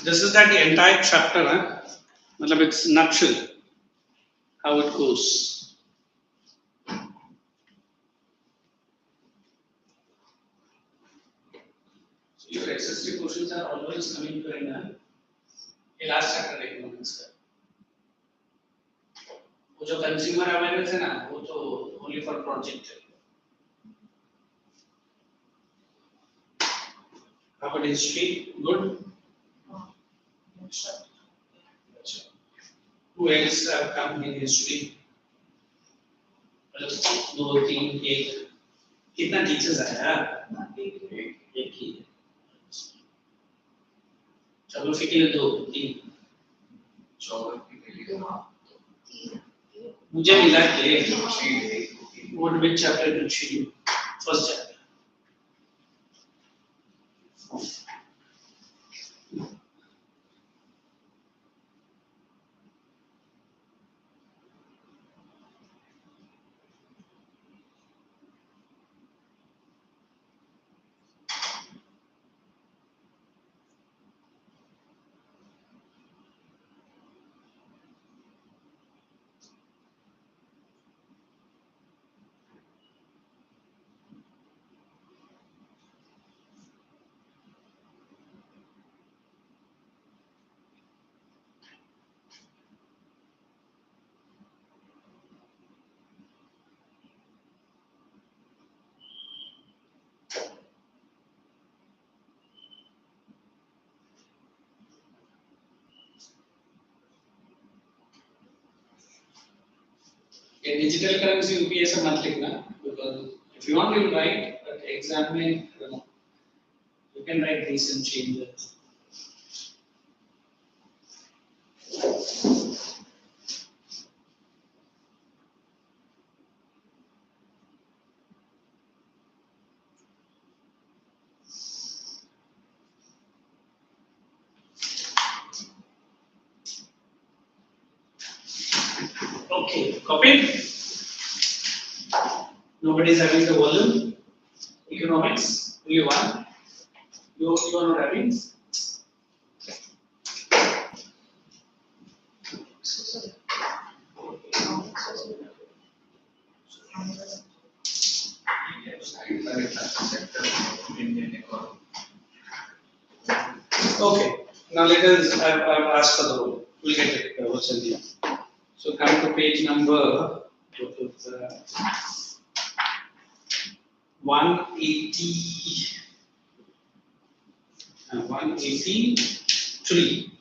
This is that the entire chapter, मतलब it's nutshell. how it goes. So your SST questions are always coming to an last chapter economics का. वो जो consumer awareness है ना, वो तो only for project है. How about history? Good. Who else have come in history? दो तीन एक. कितना टीचर्स आया? एक ही. चलो फिर के लिए दो तीन. Geography के लिए मुझे मिला कि what which chapter did she do? First chapter. ये digital currency UPS से मत लिखना, because if you want to write but exam में you can write recent changes. Okay, copy. Nobody is having the volume. Economics, only one. You are not having. Okay, now let us. I've asked for the role. We'll get it. What's in here? So come to page number 180. 183.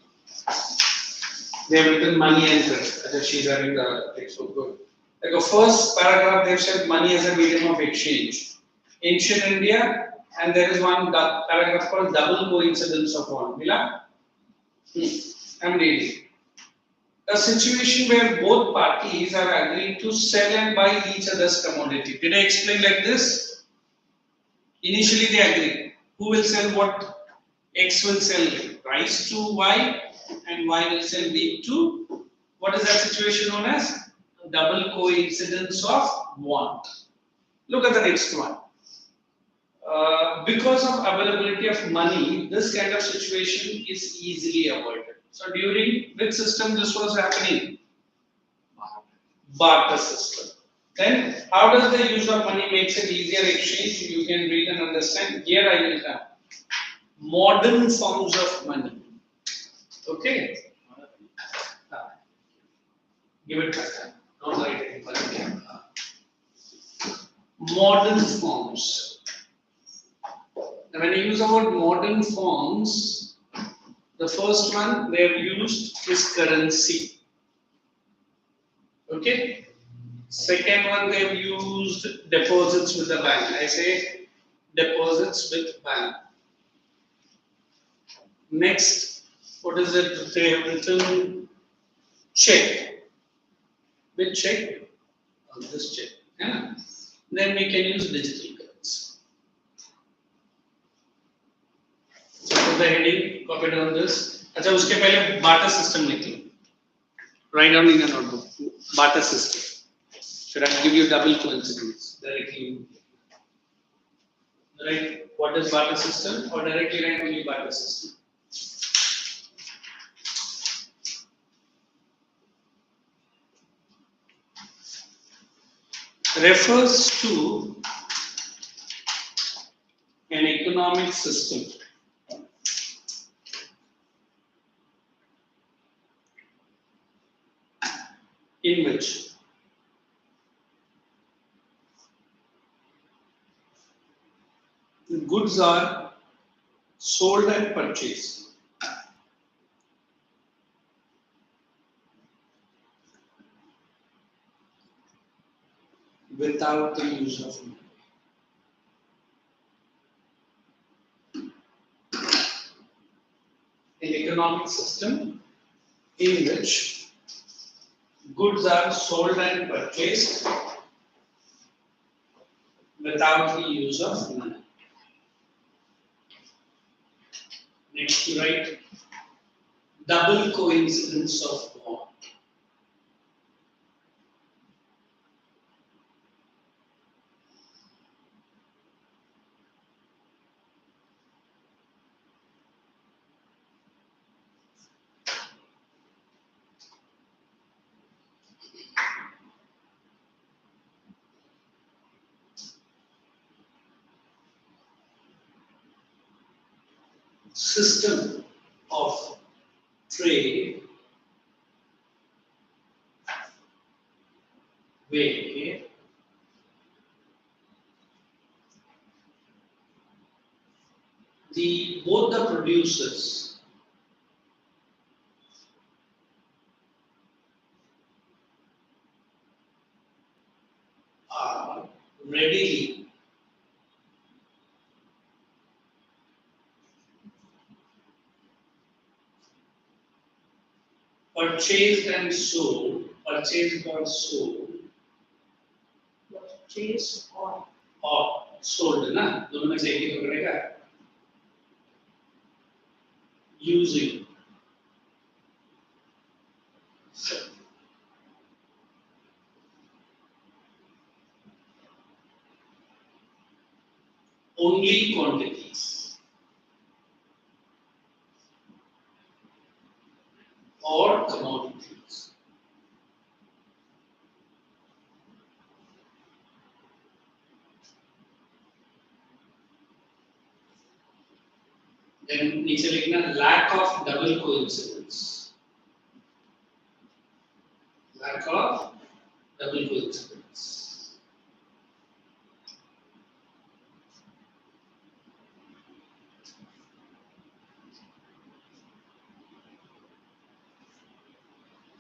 They have written money and credit. She's having the textbook. Good. Like the first paragraph, they've said money as a medium of exchange. Ancient India, and there is one paragraph called double coincidence of one. Mila? I'm reading. A situation where both parties are agreed to sell and buy each other's commodity. Did I explain like this? Initially they agree. Who will sell what? X will sell rice to Y and Y will sell wheat to. What is that situation known as? Double coincidence of want. Look at the next one. Because of availability of money, this kind of situation is easily avoided. So during which system this was happening? Barter system. Then how does the use of money makes it easier exchange? You can read and understand. Here I will come. Modern forms of money. Okay. Give it back. Don't write anything. Modern forms. Now when you use the word modern forms, the first one they have used is currency. Okay. Second one they have used deposits with the bank. I say deposits with bank. Next, what is it? They have written check. With check, or this check. Yeah. Then we can use digital currency. So put the heading, copy down this. अच्छा उसके पहले barter system लिख लो. Write down in a notebook. Barter system. Should I give you double coincidence directly? Right. What is barter system? Or directly write only barter system. refers to an economic system in which goods are sold and purchased without the use of money. An economic system in which goods are sold and purchased without the use of money. Next, you write double coincidence of bond. System of trade where both the producers are readily purchased and sold, purchased or sold, Purchase or sold ना दोनों में से एक ही पकड़ेगा using only quantities or commodities. Then नीचे लिखना lack of double coincidence. Lack of double coincidence.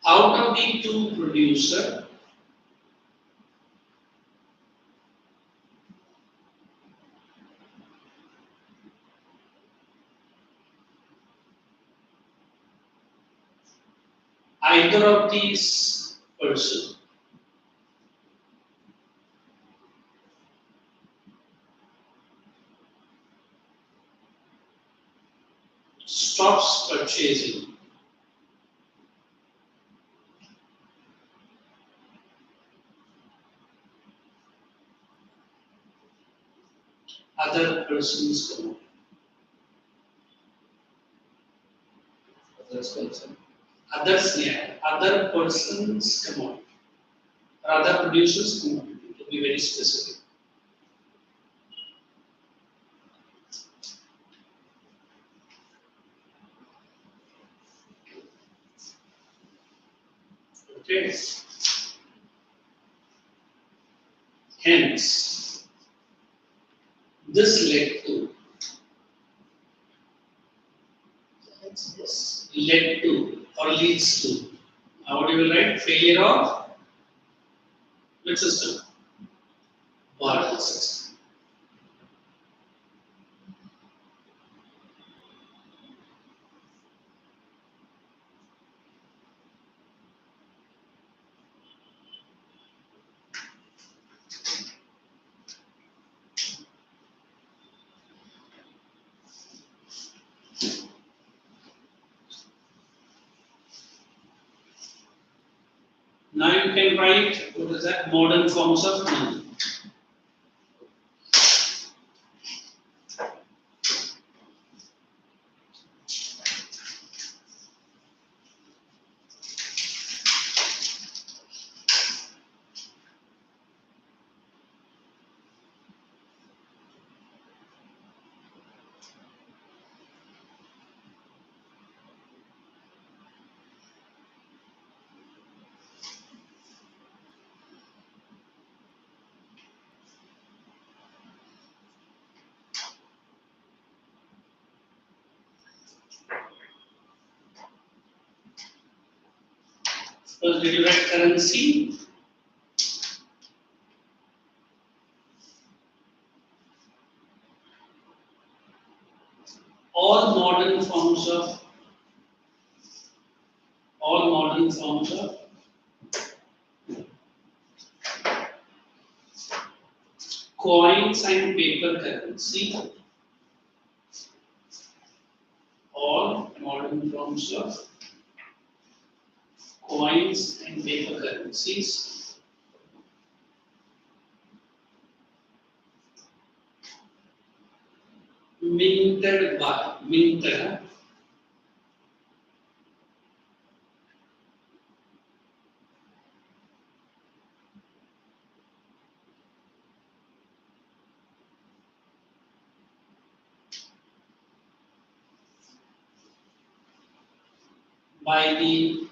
Out of the two producer, either of these person stops purchasing other person's commodity. Others, yeah, other person's commodity or other producer's commodity, to be very specific. Okay. Hence, this led to led to or leads to. Now what you will write? Failure of which system? Barter system. Now you can write what is that? Modern forms of money. First, did you write currency? All modern forms of coins and paper currency. All modern forms of coins and paper currencies minted by the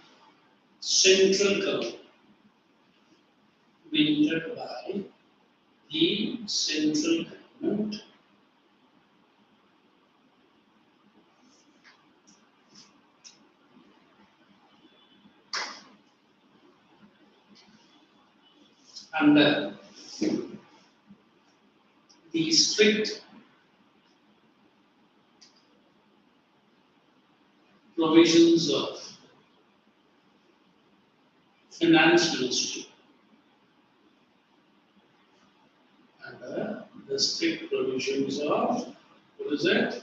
central government. Minted by the central government under the strict provisions of Finance Ministry. Under the strict provisions of, what is it?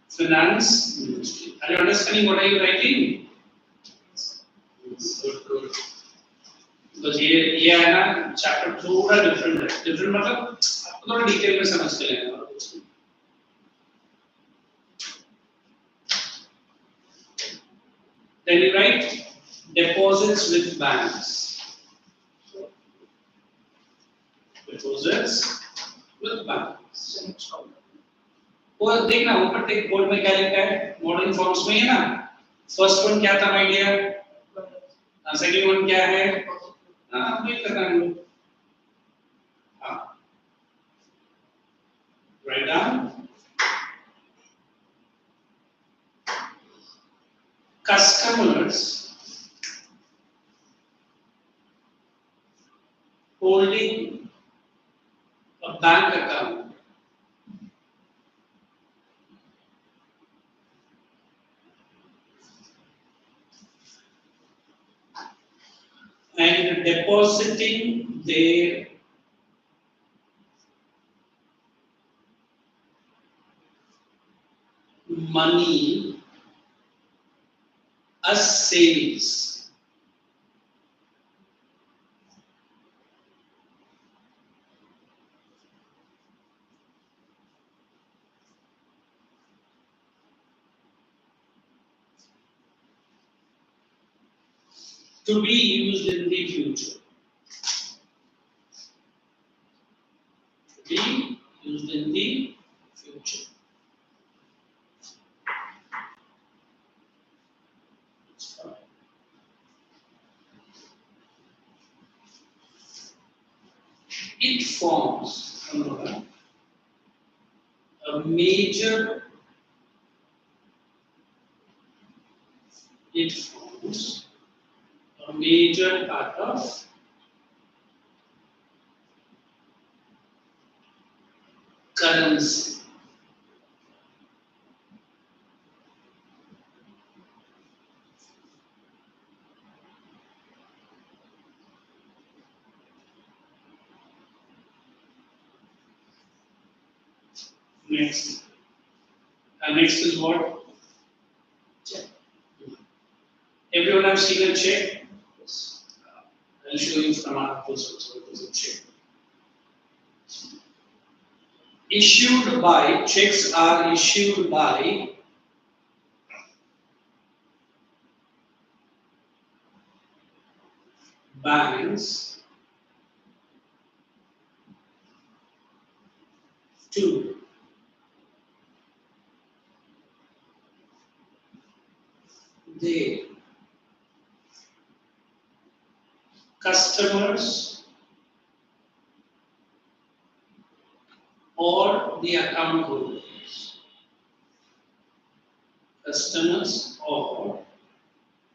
Finance Ministry. Are you understanding what are you writing? Good, good. Because ये है ना chapter थोड़ा different है. Different मतलब आपको थोड़ा detail में समझ के लेना होगा. Then you write deposits with banks. Deposits with banks. वो देखना ऊपर टेक बोर्ड में क्या लिखा है मॉडर्न फॉर्म्स में है ना फर्स्ट वन क्या था माय डियर सेकंड वन क्या है हाँ वही करना है हाँ write down customers holding a bank account and depositing their money as savings. To be used in the future. To be used in the future. It forms a major part of currency. Next. Next is what? Check. Everyone have seen a check? Yes. I'll show you from our course also what is a check. Issued by, checks are issued by banks to their customers or the account holders. Customers or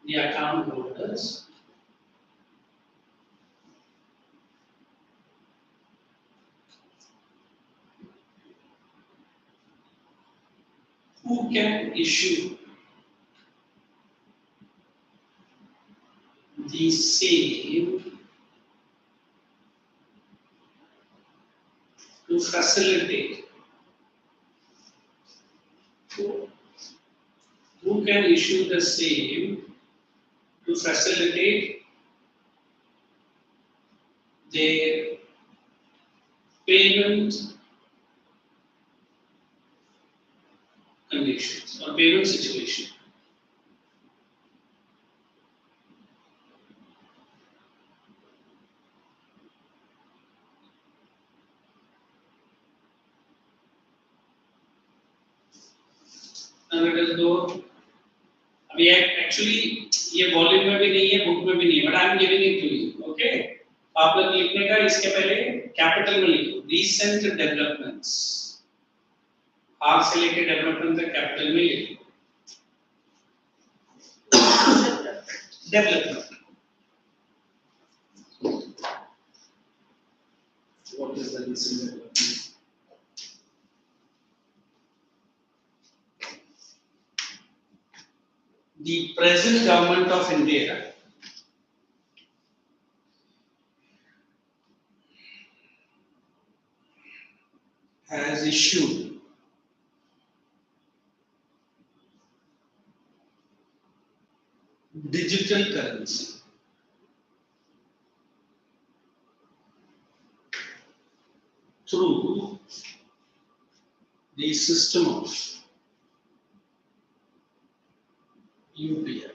the account holders who can issue the same to facilitate. Who can issue the same to facilitate their payment conditions or payment situation. Now let us go. अभी actually ये volume में भी नहीं है, book में भी नहीं है, but I am giving it to you. Okay, आप लोग लिखने का इसके पहले कैपिटल में लिखो रीसेंट डेवलपमेंट्स, आर से लेके डेवलपमेंट तक कैपिटल में लिखो. Development what is the recent development? The present government of India has issued digital currency through the system of UPI.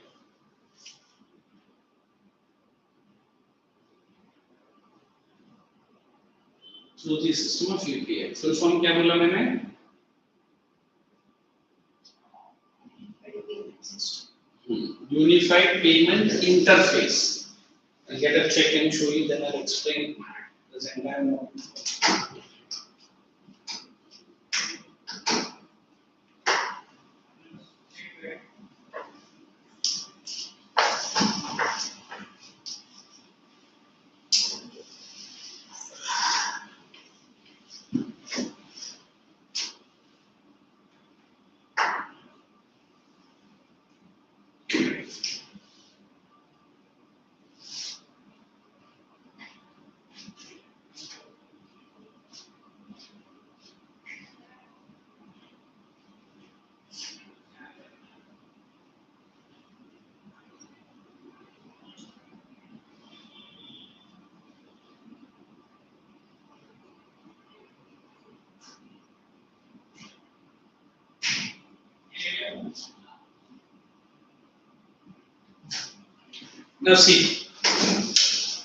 Through the system of UPI. Full form क्या बोला मैंने? Unified Payment Interface. I'll get a check and show you, then I'll explain this entire model. Now see,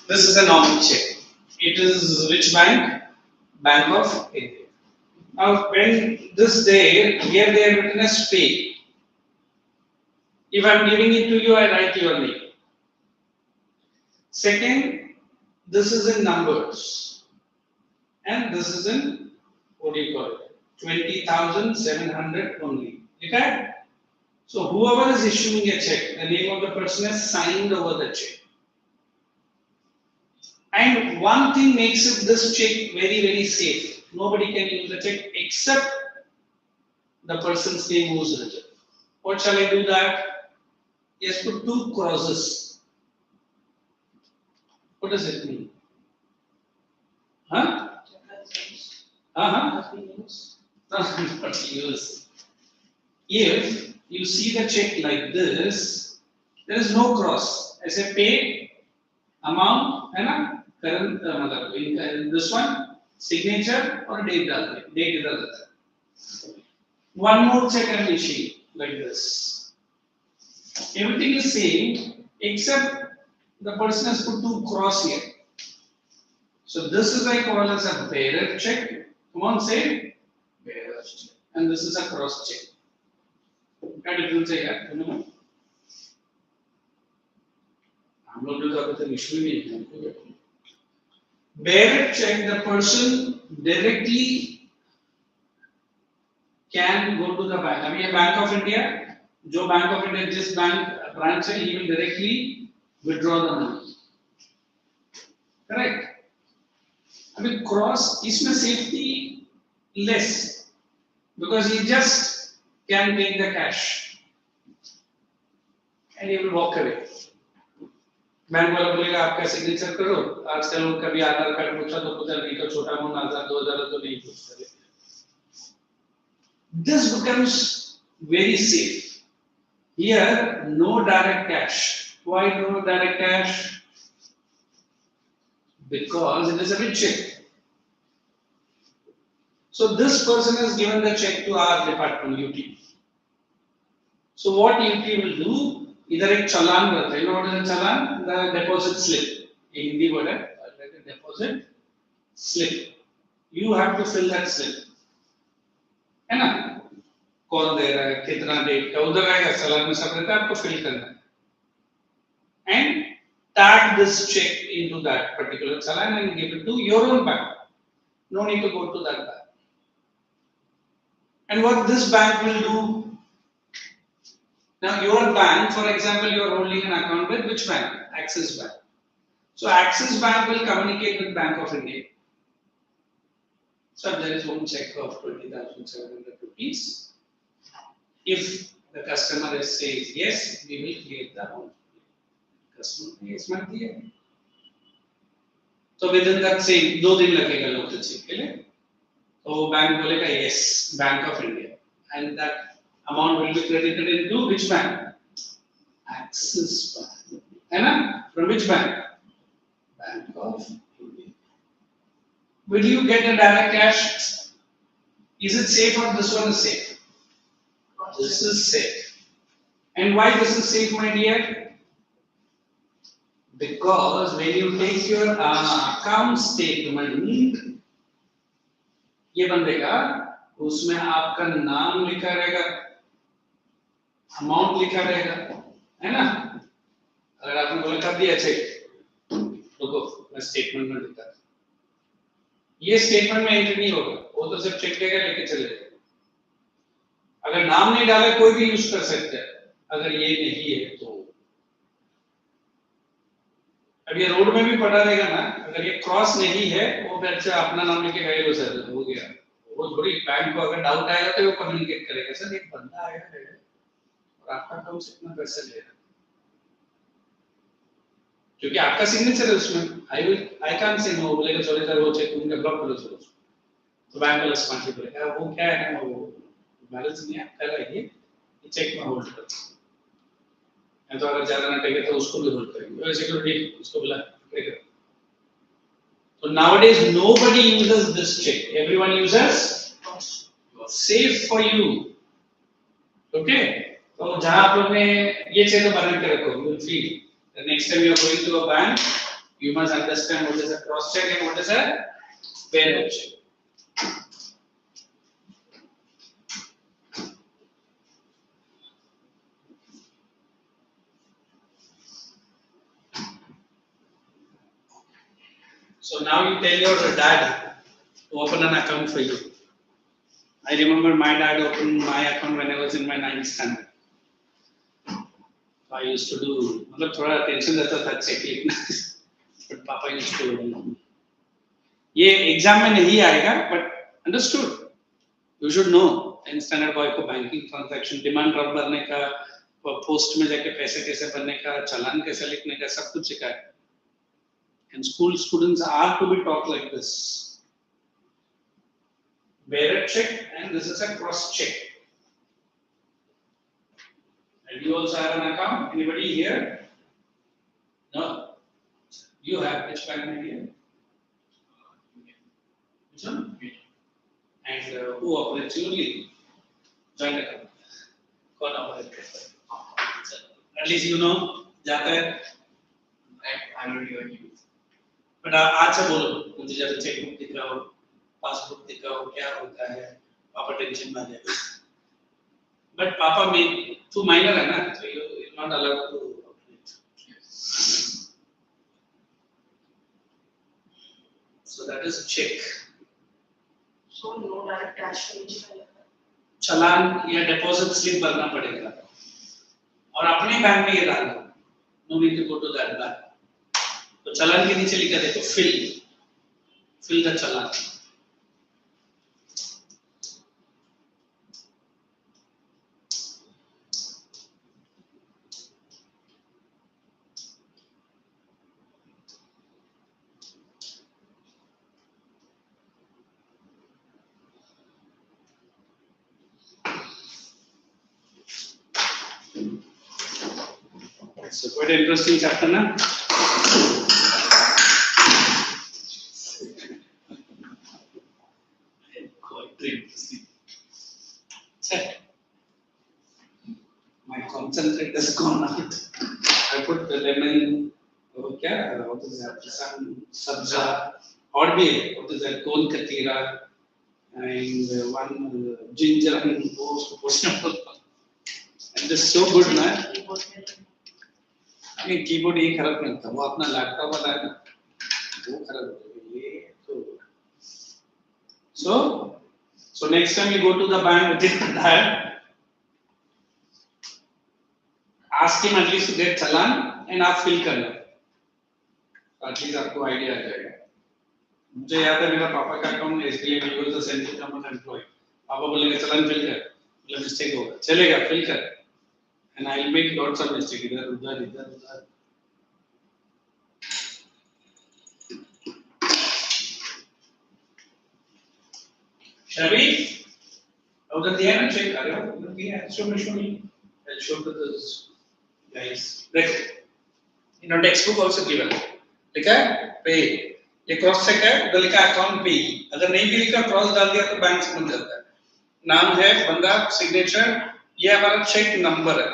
this is a normal check. It is which bank? Bank of India. Now when this day, here they have written as pay. If I am giving it to you, I write your name. Second, this is in numbers. And this is in, what do you call it? 20,700 only. Okay? So whoever is issuing a check, the name of the person has signed over the check. And one thing makes it this check very, very safe. Nobody can use the check except the person's name who is written. What shall I do that? Yes, put two crosses. What does it mean? Huh? Not use. If you see the check like this, there is no cross. I say pay, amount, and current, this one, signature or date. One more check I will issue like this. Everything is same except the person has put two cross here. So this is I call as a bearer check. Come on, say bearer check. And this is a cross check. क्या difference है यार दोनों में? हम लोग जो अभी तक इशू ही नहीं है. Bearer check, the person directly can go to the bank. अभी ये Bank of India, जो Bank of India जिस बैंक branch है, he will directly withdraw the money. Correct? I mean, cross इसमें safety less because he just can take the cash and he will walk away. Bank वाला बोलेगा आपका signature करो, आजकल कभी आधार card पूछा तो पूछा, नहीं तो छोटा मोटा 1000 2000 तो नहीं पूछते. This becomes very safe. Here, no direct cash. Why no direct cash? Because it is a big check. So this person has given the check to our department, UT. So what UT will do? इधर एक चालान रहता है. You know what is a challan? The deposit slip. In Hindi word है, like a deposit slip. You have to fill that slip. है ना? कौन दे रहा है, कितना डेट का, उधर रहेगा चालान में सब रहता है, आपको फिल करना है. And tag this check into that particular challan and give it to your own bank. No need to go to that bank. And what this bank will do? Now your bank, for example, you are holding an account with which bank? Axis Bank. So Axis Bank will communicate with Bank of India. So there is one check of 20,700 rupees. If the customer says yes, we will clear the amount. Customer yes mat diya. So within that same 2 दिन लगेगा local check के लिए. तो bank बोलेगा yes, Bank of India, and that amount will be credited into which bank? Axis Bank. है ना? From which bank? Bank of India. Will you get a direct cash? Is it safe or this one is safe? This is safe. And why this is safe, my dear? Because when you take your account statement, ये बनेगा, उसमें आपका नाम लिखा रहेगा, amount लिखा रहेगा, है ना? अगर आपने बोला कर दिया चेक, रुको मैं स्टेटमेंट में लिखता हूं. ये स्टेटमेंट में एंट्री नहीं होगा, वो तो सिर्फ चेक देगा लेके चले जाएगा. अगर नाम नहीं डाला कोई भी यूज कर सकता है. अगर ये नहीं है तो अब ये रोड में भी पड़ा रहेगा ना, अगर ये क्रॉस नहीं है वो फिर से अपना नाम लेके गए हो सर, हो गया. वो थोड़ी बैंक को अगर डाउट आएगा तो वो कम्युनिकेट करेगा, सर एक बंदा आया है और आपका अकाउंट से इतना पैसा ले रहा है, क्योंकि आपका सिग्नेचर है उसमें. आई कांट से नो, बोलेगा सॉरी सर वो चेक उनका ब्लॉक कर दो. तो बैंक वाला स्मार्टली बोलेगा वो क्या है ना, वो बैलेंस नहीं आपका है, ये चेक में होल्ड कर. तो अगर ज्यादा ना टेके तो उसको भी होल्ड करेंगे, सिक्योरिटी उसको बुला करेगा. So nowadays nobody uses this check. Everyone uses safe for you. Okay? तो जहाँ आप लोग ने ये चीज़ बना के रखो, you will feel the next time you are going to a bank, you must understand what is a cross check and what is a parallel check. So now you tell your dad to open an account for you. I remember my dad opened my account when I was in my 9th standard. I used to do, मतलब थोड़ा tension रहता था check लिखना, but पापा used to do. ये exam में नहीं आएगा, but understood. You should know 10th standard boy को banking transaction, demand draft भरने का, पोस्ट में जाके पैसे कैसे भरने का, चालान कैसे लिखने का, सब कुछ सिखाया. And school students are to be taught like this. Bearer check, and this is a cross check. And you also have an account. Anybody here? No. You have which bank here? Which one? And who operates your lead? Joint account. कौन operate करता है? At least you know जाता है. I don't even use. But आज से बोलो, मुझे जब चेकबुक दिख रहा हो, पासबुक दिख रहा हो, क्या होता है, पापा टेंशन में आ जाएगा. But पापा में तू माइनर है ना, so you're not allowed to operate. So that is check. So no direct cash for each. चालान या डिपॉजिट स्लिप भरना पड़ेगा. और अपने बैंक में ये डाल दो, no need to go to that bank. तो चालान के नीचे लिखा देखो fill the challan. So quite an interesting chapter, na? Quite interesting. Check. My concentrate has gone out. I put the lemon. Okay, what is that? Some sabza. Or be what is that? Kon katira and one ginger and portion. And just so good, na? ये keyboard ये खराब नहीं था, वो अपना laptop वाला है ना, वो खराब हो गया ये तो so next time you go to the bank with that, ask him at least to get challan and आप fill कर लो, at least आपको idea आ जाएगा। मुझे याद है मेरा पापा का अकाउंट SBI में was the central government employee, पापा बोलेंगे चालान fill कर, मतलब mistake होगा, चलेगा fill कर, and I'll make lots of mistake इधर उधर। Shabi, उधर दिया ना check, अरे वो उधर दिया, show me, I'll show to this guys. देखो, in our textbook also given, लिखा है pay, ये cross check है, उधर लिखा account pay, अगर नहीं भी लिखा cross डाल दिया तो बैंक से बन जाता है, नाम है बंदा signature, ये हमारा check number है,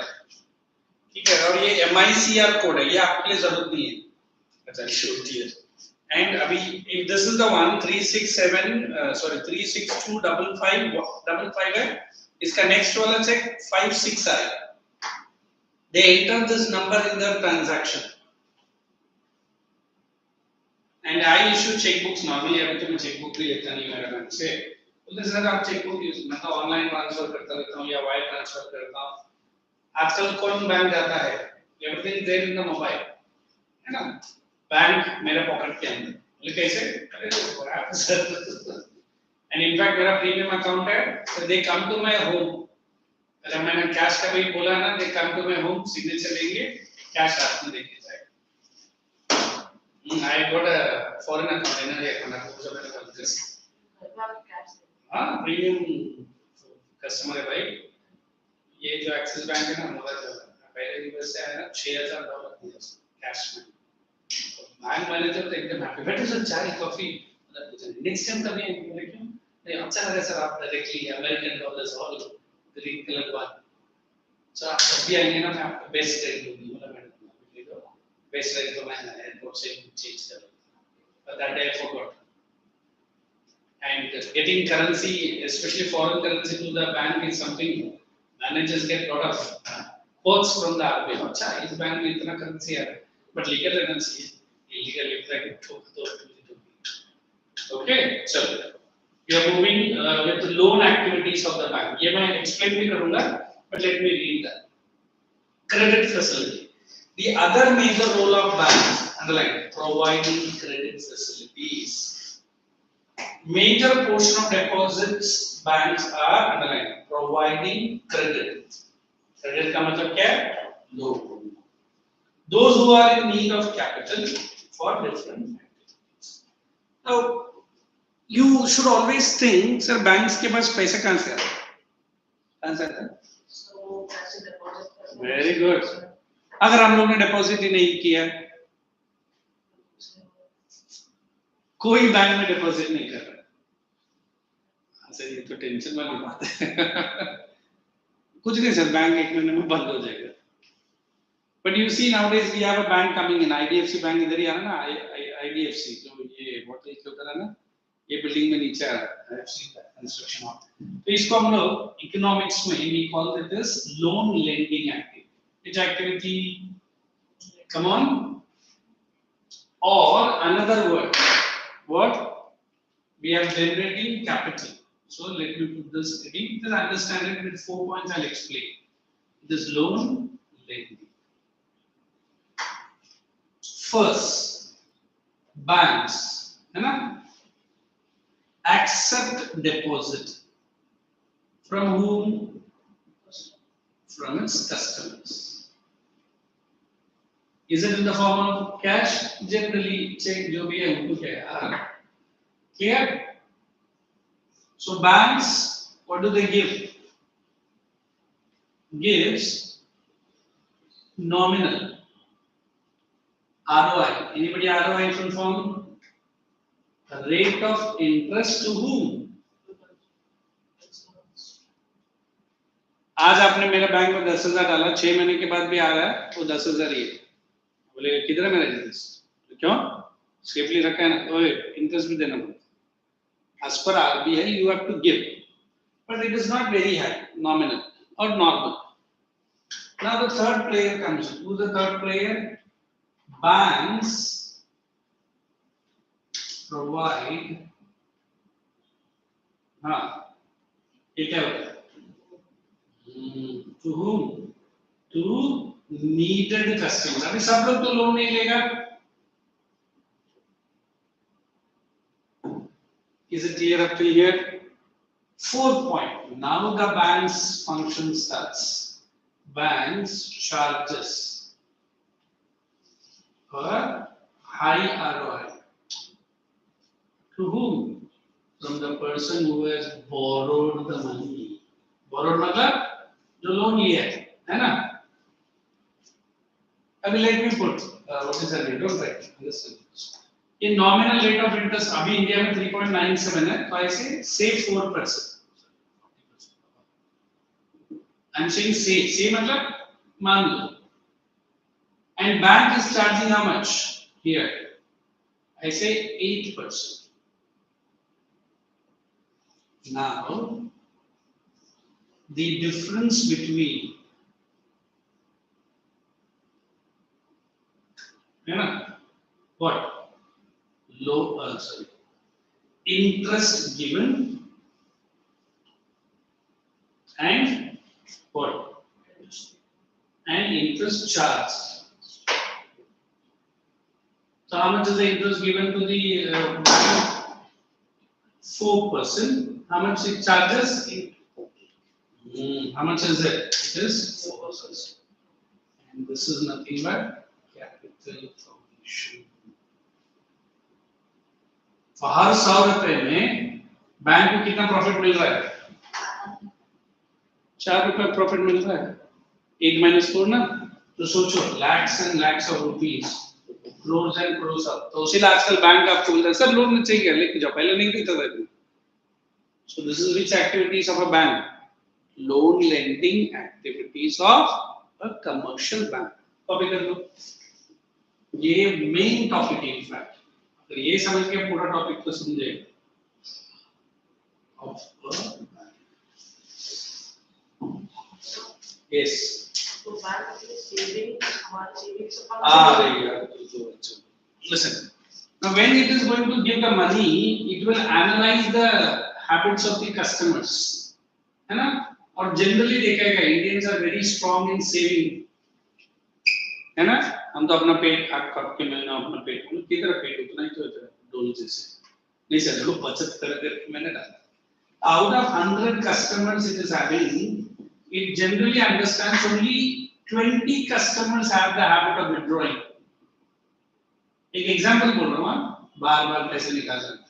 ठीक है, और ये MICR code है, ये आपके लिए जरूरत नहीं है, अच्छा show here. And abhi, if this is the one 36255 है, इसका next वाला check 56 आएगा. They enter this number in the transaction. And I issue checkbooks normally. अभी तो मैं checkbook भी लेता नहीं मेरा बैंक से. तो जैसे आप checkbook use मैं तो online transfer करता रहता हूँ या wire transfer करता हूँ. आजकल कौन बैंक जाता है? Everything there in the mobile, है ना? बैंक मेरे पॉकेट के अंदर, बोले कैसे? अरे तो and in fact मेरा प्रीमियम अकाउंट है, so they come to my home. अगर मैंने कैश का भी बोला ना, they come to my home, signature लेंगे, कैश हाथ में देके जाएगा. I got a foreign account in India, and I was very confused. हाँ, प्रीमियम कस्टमर है भाई. ये जो एक्सिस बैंक है ना, मोबाइल का, पहले यूएस से आया ना, $6,000 दिया कैश में. बैंक मैनेजर तो एकदम हैप्पी, बेटे सर चाय कॉफी नेक्स्ट टाइम कभी बोले क्यों नहीं, अच्छा लगा सर आप डायरेक्टली अमेरिकन डॉलर्स और ग्रीन कलर वन, सर आप जब भी आएंगे ना मैं आपको बेस्ट रेट दूंगी, मतलब मैंने बेस्ट रेट तो मैं एयरपोर्ट से चेंज कर लूंगा, but that day I forgot. And getting currency, especially foreign currency to the bank is something managers get lot of quotes from the RBI. अच्छा इस बैंक में इतना currency है, but legal रहना चाहिए. Illegal if like okay, so we are moving with the loan activities of the bank. ये मैं explain भी करूँगा, but let me read that. Credit facility. The other major role of banks, underline, providing credit facilities. Major portion of deposits banks are underline providing credit. Credit का मतलब क्या है? Loan. Those who are in need of capital for different activities. Now, you should always think, sir, banks के पास पैसा कहाँ से आता है? कहाँ से आता है? Very good. अगर हम लोग ने डिपॉजिट ही नहीं किया, कोई बैंक में डिपॉजिट नहीं कर रहा, सर ये तो टेंशन वाली बात है. कुछ नहीं सर, बैंक एक महीने में बंद हो जाएगा. But you see nowadays we have a bank coming in, IDFC bank इधर ही आ रहा ना, IDFC जो ये होटल के उधर है ना, ये बिल्डिंग में नीचे आ रहा है, I have seen that construction on. तो इसको हम लोग इकोनॉमिक्स में we call it as loan lending activity. Which activity? Come on. Or another word, what? We are generating capital. So let me put this again. Just understand it with 4 points. I'll explain. This loan lending. First, banks, है ना, accept deposit from whom? From its customers. Is it in the form of cash? Generally, check जो भी है उनको क्या है, clear? So banks, what do they give? Gives nominal ROI. Anybody ROI full form? Rate of interest to whom? आज आपने मेरा bank में 10,000 डाला, 6 महीने के बाद भी आ रहा है वो 10,000 ही है, बोले किधर है मेरा इंटरेस्ट? क्यों सेफली रखा है ना, ओए इंटरेस्ट भी देना पड़ता। As per RBI you have to give, but it is not very high, nominal or normal. Now the third player comes in. Who's the third player? Banks provide, ये क्या होता है? To whom? To needed customers. अभी सब लोग तो loan नहीं लेगा. Is it clear up till here? Fourth point. Now the bank's function starts. Banks charges for high ROI. To whom? From the person who has borrowed the money. Borrowed मतलब जो loan लिया है ना? अभी let me put what is that rate? Don't write. Listen. ये nominal rate of interest अभी India में 3.97 है, तो ऐसे say 4%. I'm saying say मतलब मान लो. And bank is charging how much here? I say 8%. Now the difference between what? Interest given and what? And interest charged. So how much is the interest given to the bank? 4%. How much it charges? How much is it? It is 4%. And this is nothing but capital formation. तो हर 100 रुपए में bank को कितना profit मिल रहा है? 4 रुपए profit मिल रहा है. 8 minus 4 ना, तो सोचो lakhs and lakhs of rupees, crores and crores of. तो उसी आजकल बैंक आपको बोलता है सर लोन चाहिए लेके जाओ, पहले नहीं देता था. So this is which activities of a bank? Loan lending activities of a commercial bank. Copy कर लो. ये main topic है in fact. अगर ये समझ के पूरा टॉपिक को समझे. Yes. So bank is saving, हमारे savings account. Listen. Now when it is going to give the money, it will analyze the habits of the customers, है ना? और generally देखेगा Indians are very strong in saving, है ना? हम तो अपना पेट खा के मैंने अपना पेट कितना पेट उतना ही तो होता है डोल जैसे. नहीं सर लोग बचत करके मैंने डाला. Out of 100 customers it is having, it generally understands only 20 customers have the habit of withdrawing. एक एग्जांपल बोल रहा हूँ, बार-बार पैसे निकालना.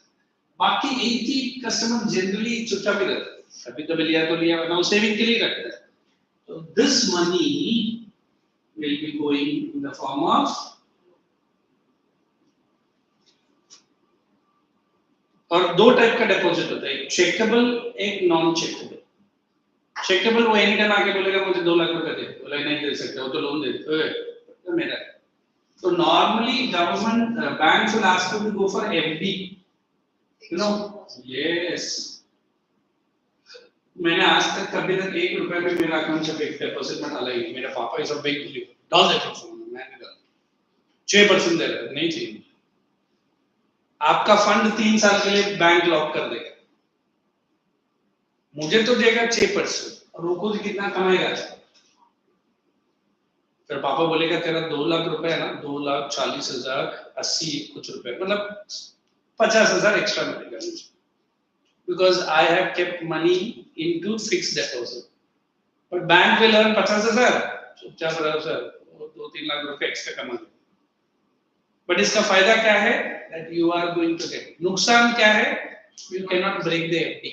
बाकी 80 कस्टमर जनरली चुपचाप ही रहते हैं. कभी कभी लिया तो लिया, वरना सेविंग के लिए रखते हैं. तो this money will be going in the form of और दो टाइप का डिपॉजिट होता है, एक चेकेबल एक नॉन चेकेबल. चेकेबल वो एनी टाइम आके बोलेगा मुझे 2 लाख रुपए दे, बोला नहीं दे सकते वो तो लोन दे दे मेरा. So normally government banks will ask you to go for FD. You know, yes. मैंने आज तक कभी तक 1 रुपए भी मेरा अकाउंट से फिक्स डिपॉजिट में डाला ही. मेरा पापा इज अ बिग बिलीवर, डाल देता हूं मैंने डाला 6% दे रहा है, नहीं चाहिए. आपका फंड 3 साल के लिए बैंक लॉक कर देगा. मुझे तो देगा 6% और वो खुद कितना कमाएगा. फिर पापा बोलेगा तेरा 2 लाख रुपए है ना, 2,40,080 कुछ रुपए, मतलब 50,000 एक्स्ट्रा मिलेगा मुझे, because I have kept money into fixed deposit. But bank will earn 50,000, चुपचाप रहो सर, 2-3 लाख रुपए एक्स्ट्रा कमा। बट इसका फायदा क्या है, that you are going to get. नुकसान क्या है, you can not break the FD.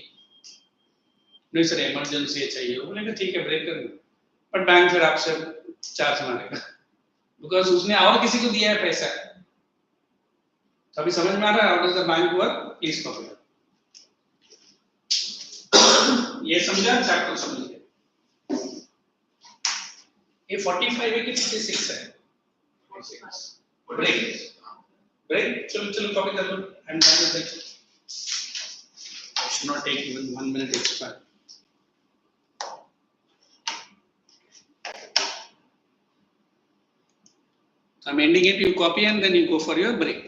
नहीं सर इमरजेंसी है चाहिए, वो बोलेगा ठीक है ब्रेक कर दो, बट बैंक फिर आपसे चार्ज मारेगा, बिकॉज उसने और किसी को दिया है पैसा। तो अभी समझ में आ रहा है how does the bank work, please copy. ये समझा, चैप्टर समझ गए। ये 45 है कि 46 है? 46। ब्रेक, चलो कॉपी कर लो। I am done with it. I should not take even 1 minute extra. I'm ending it, you copy and then you go for your break.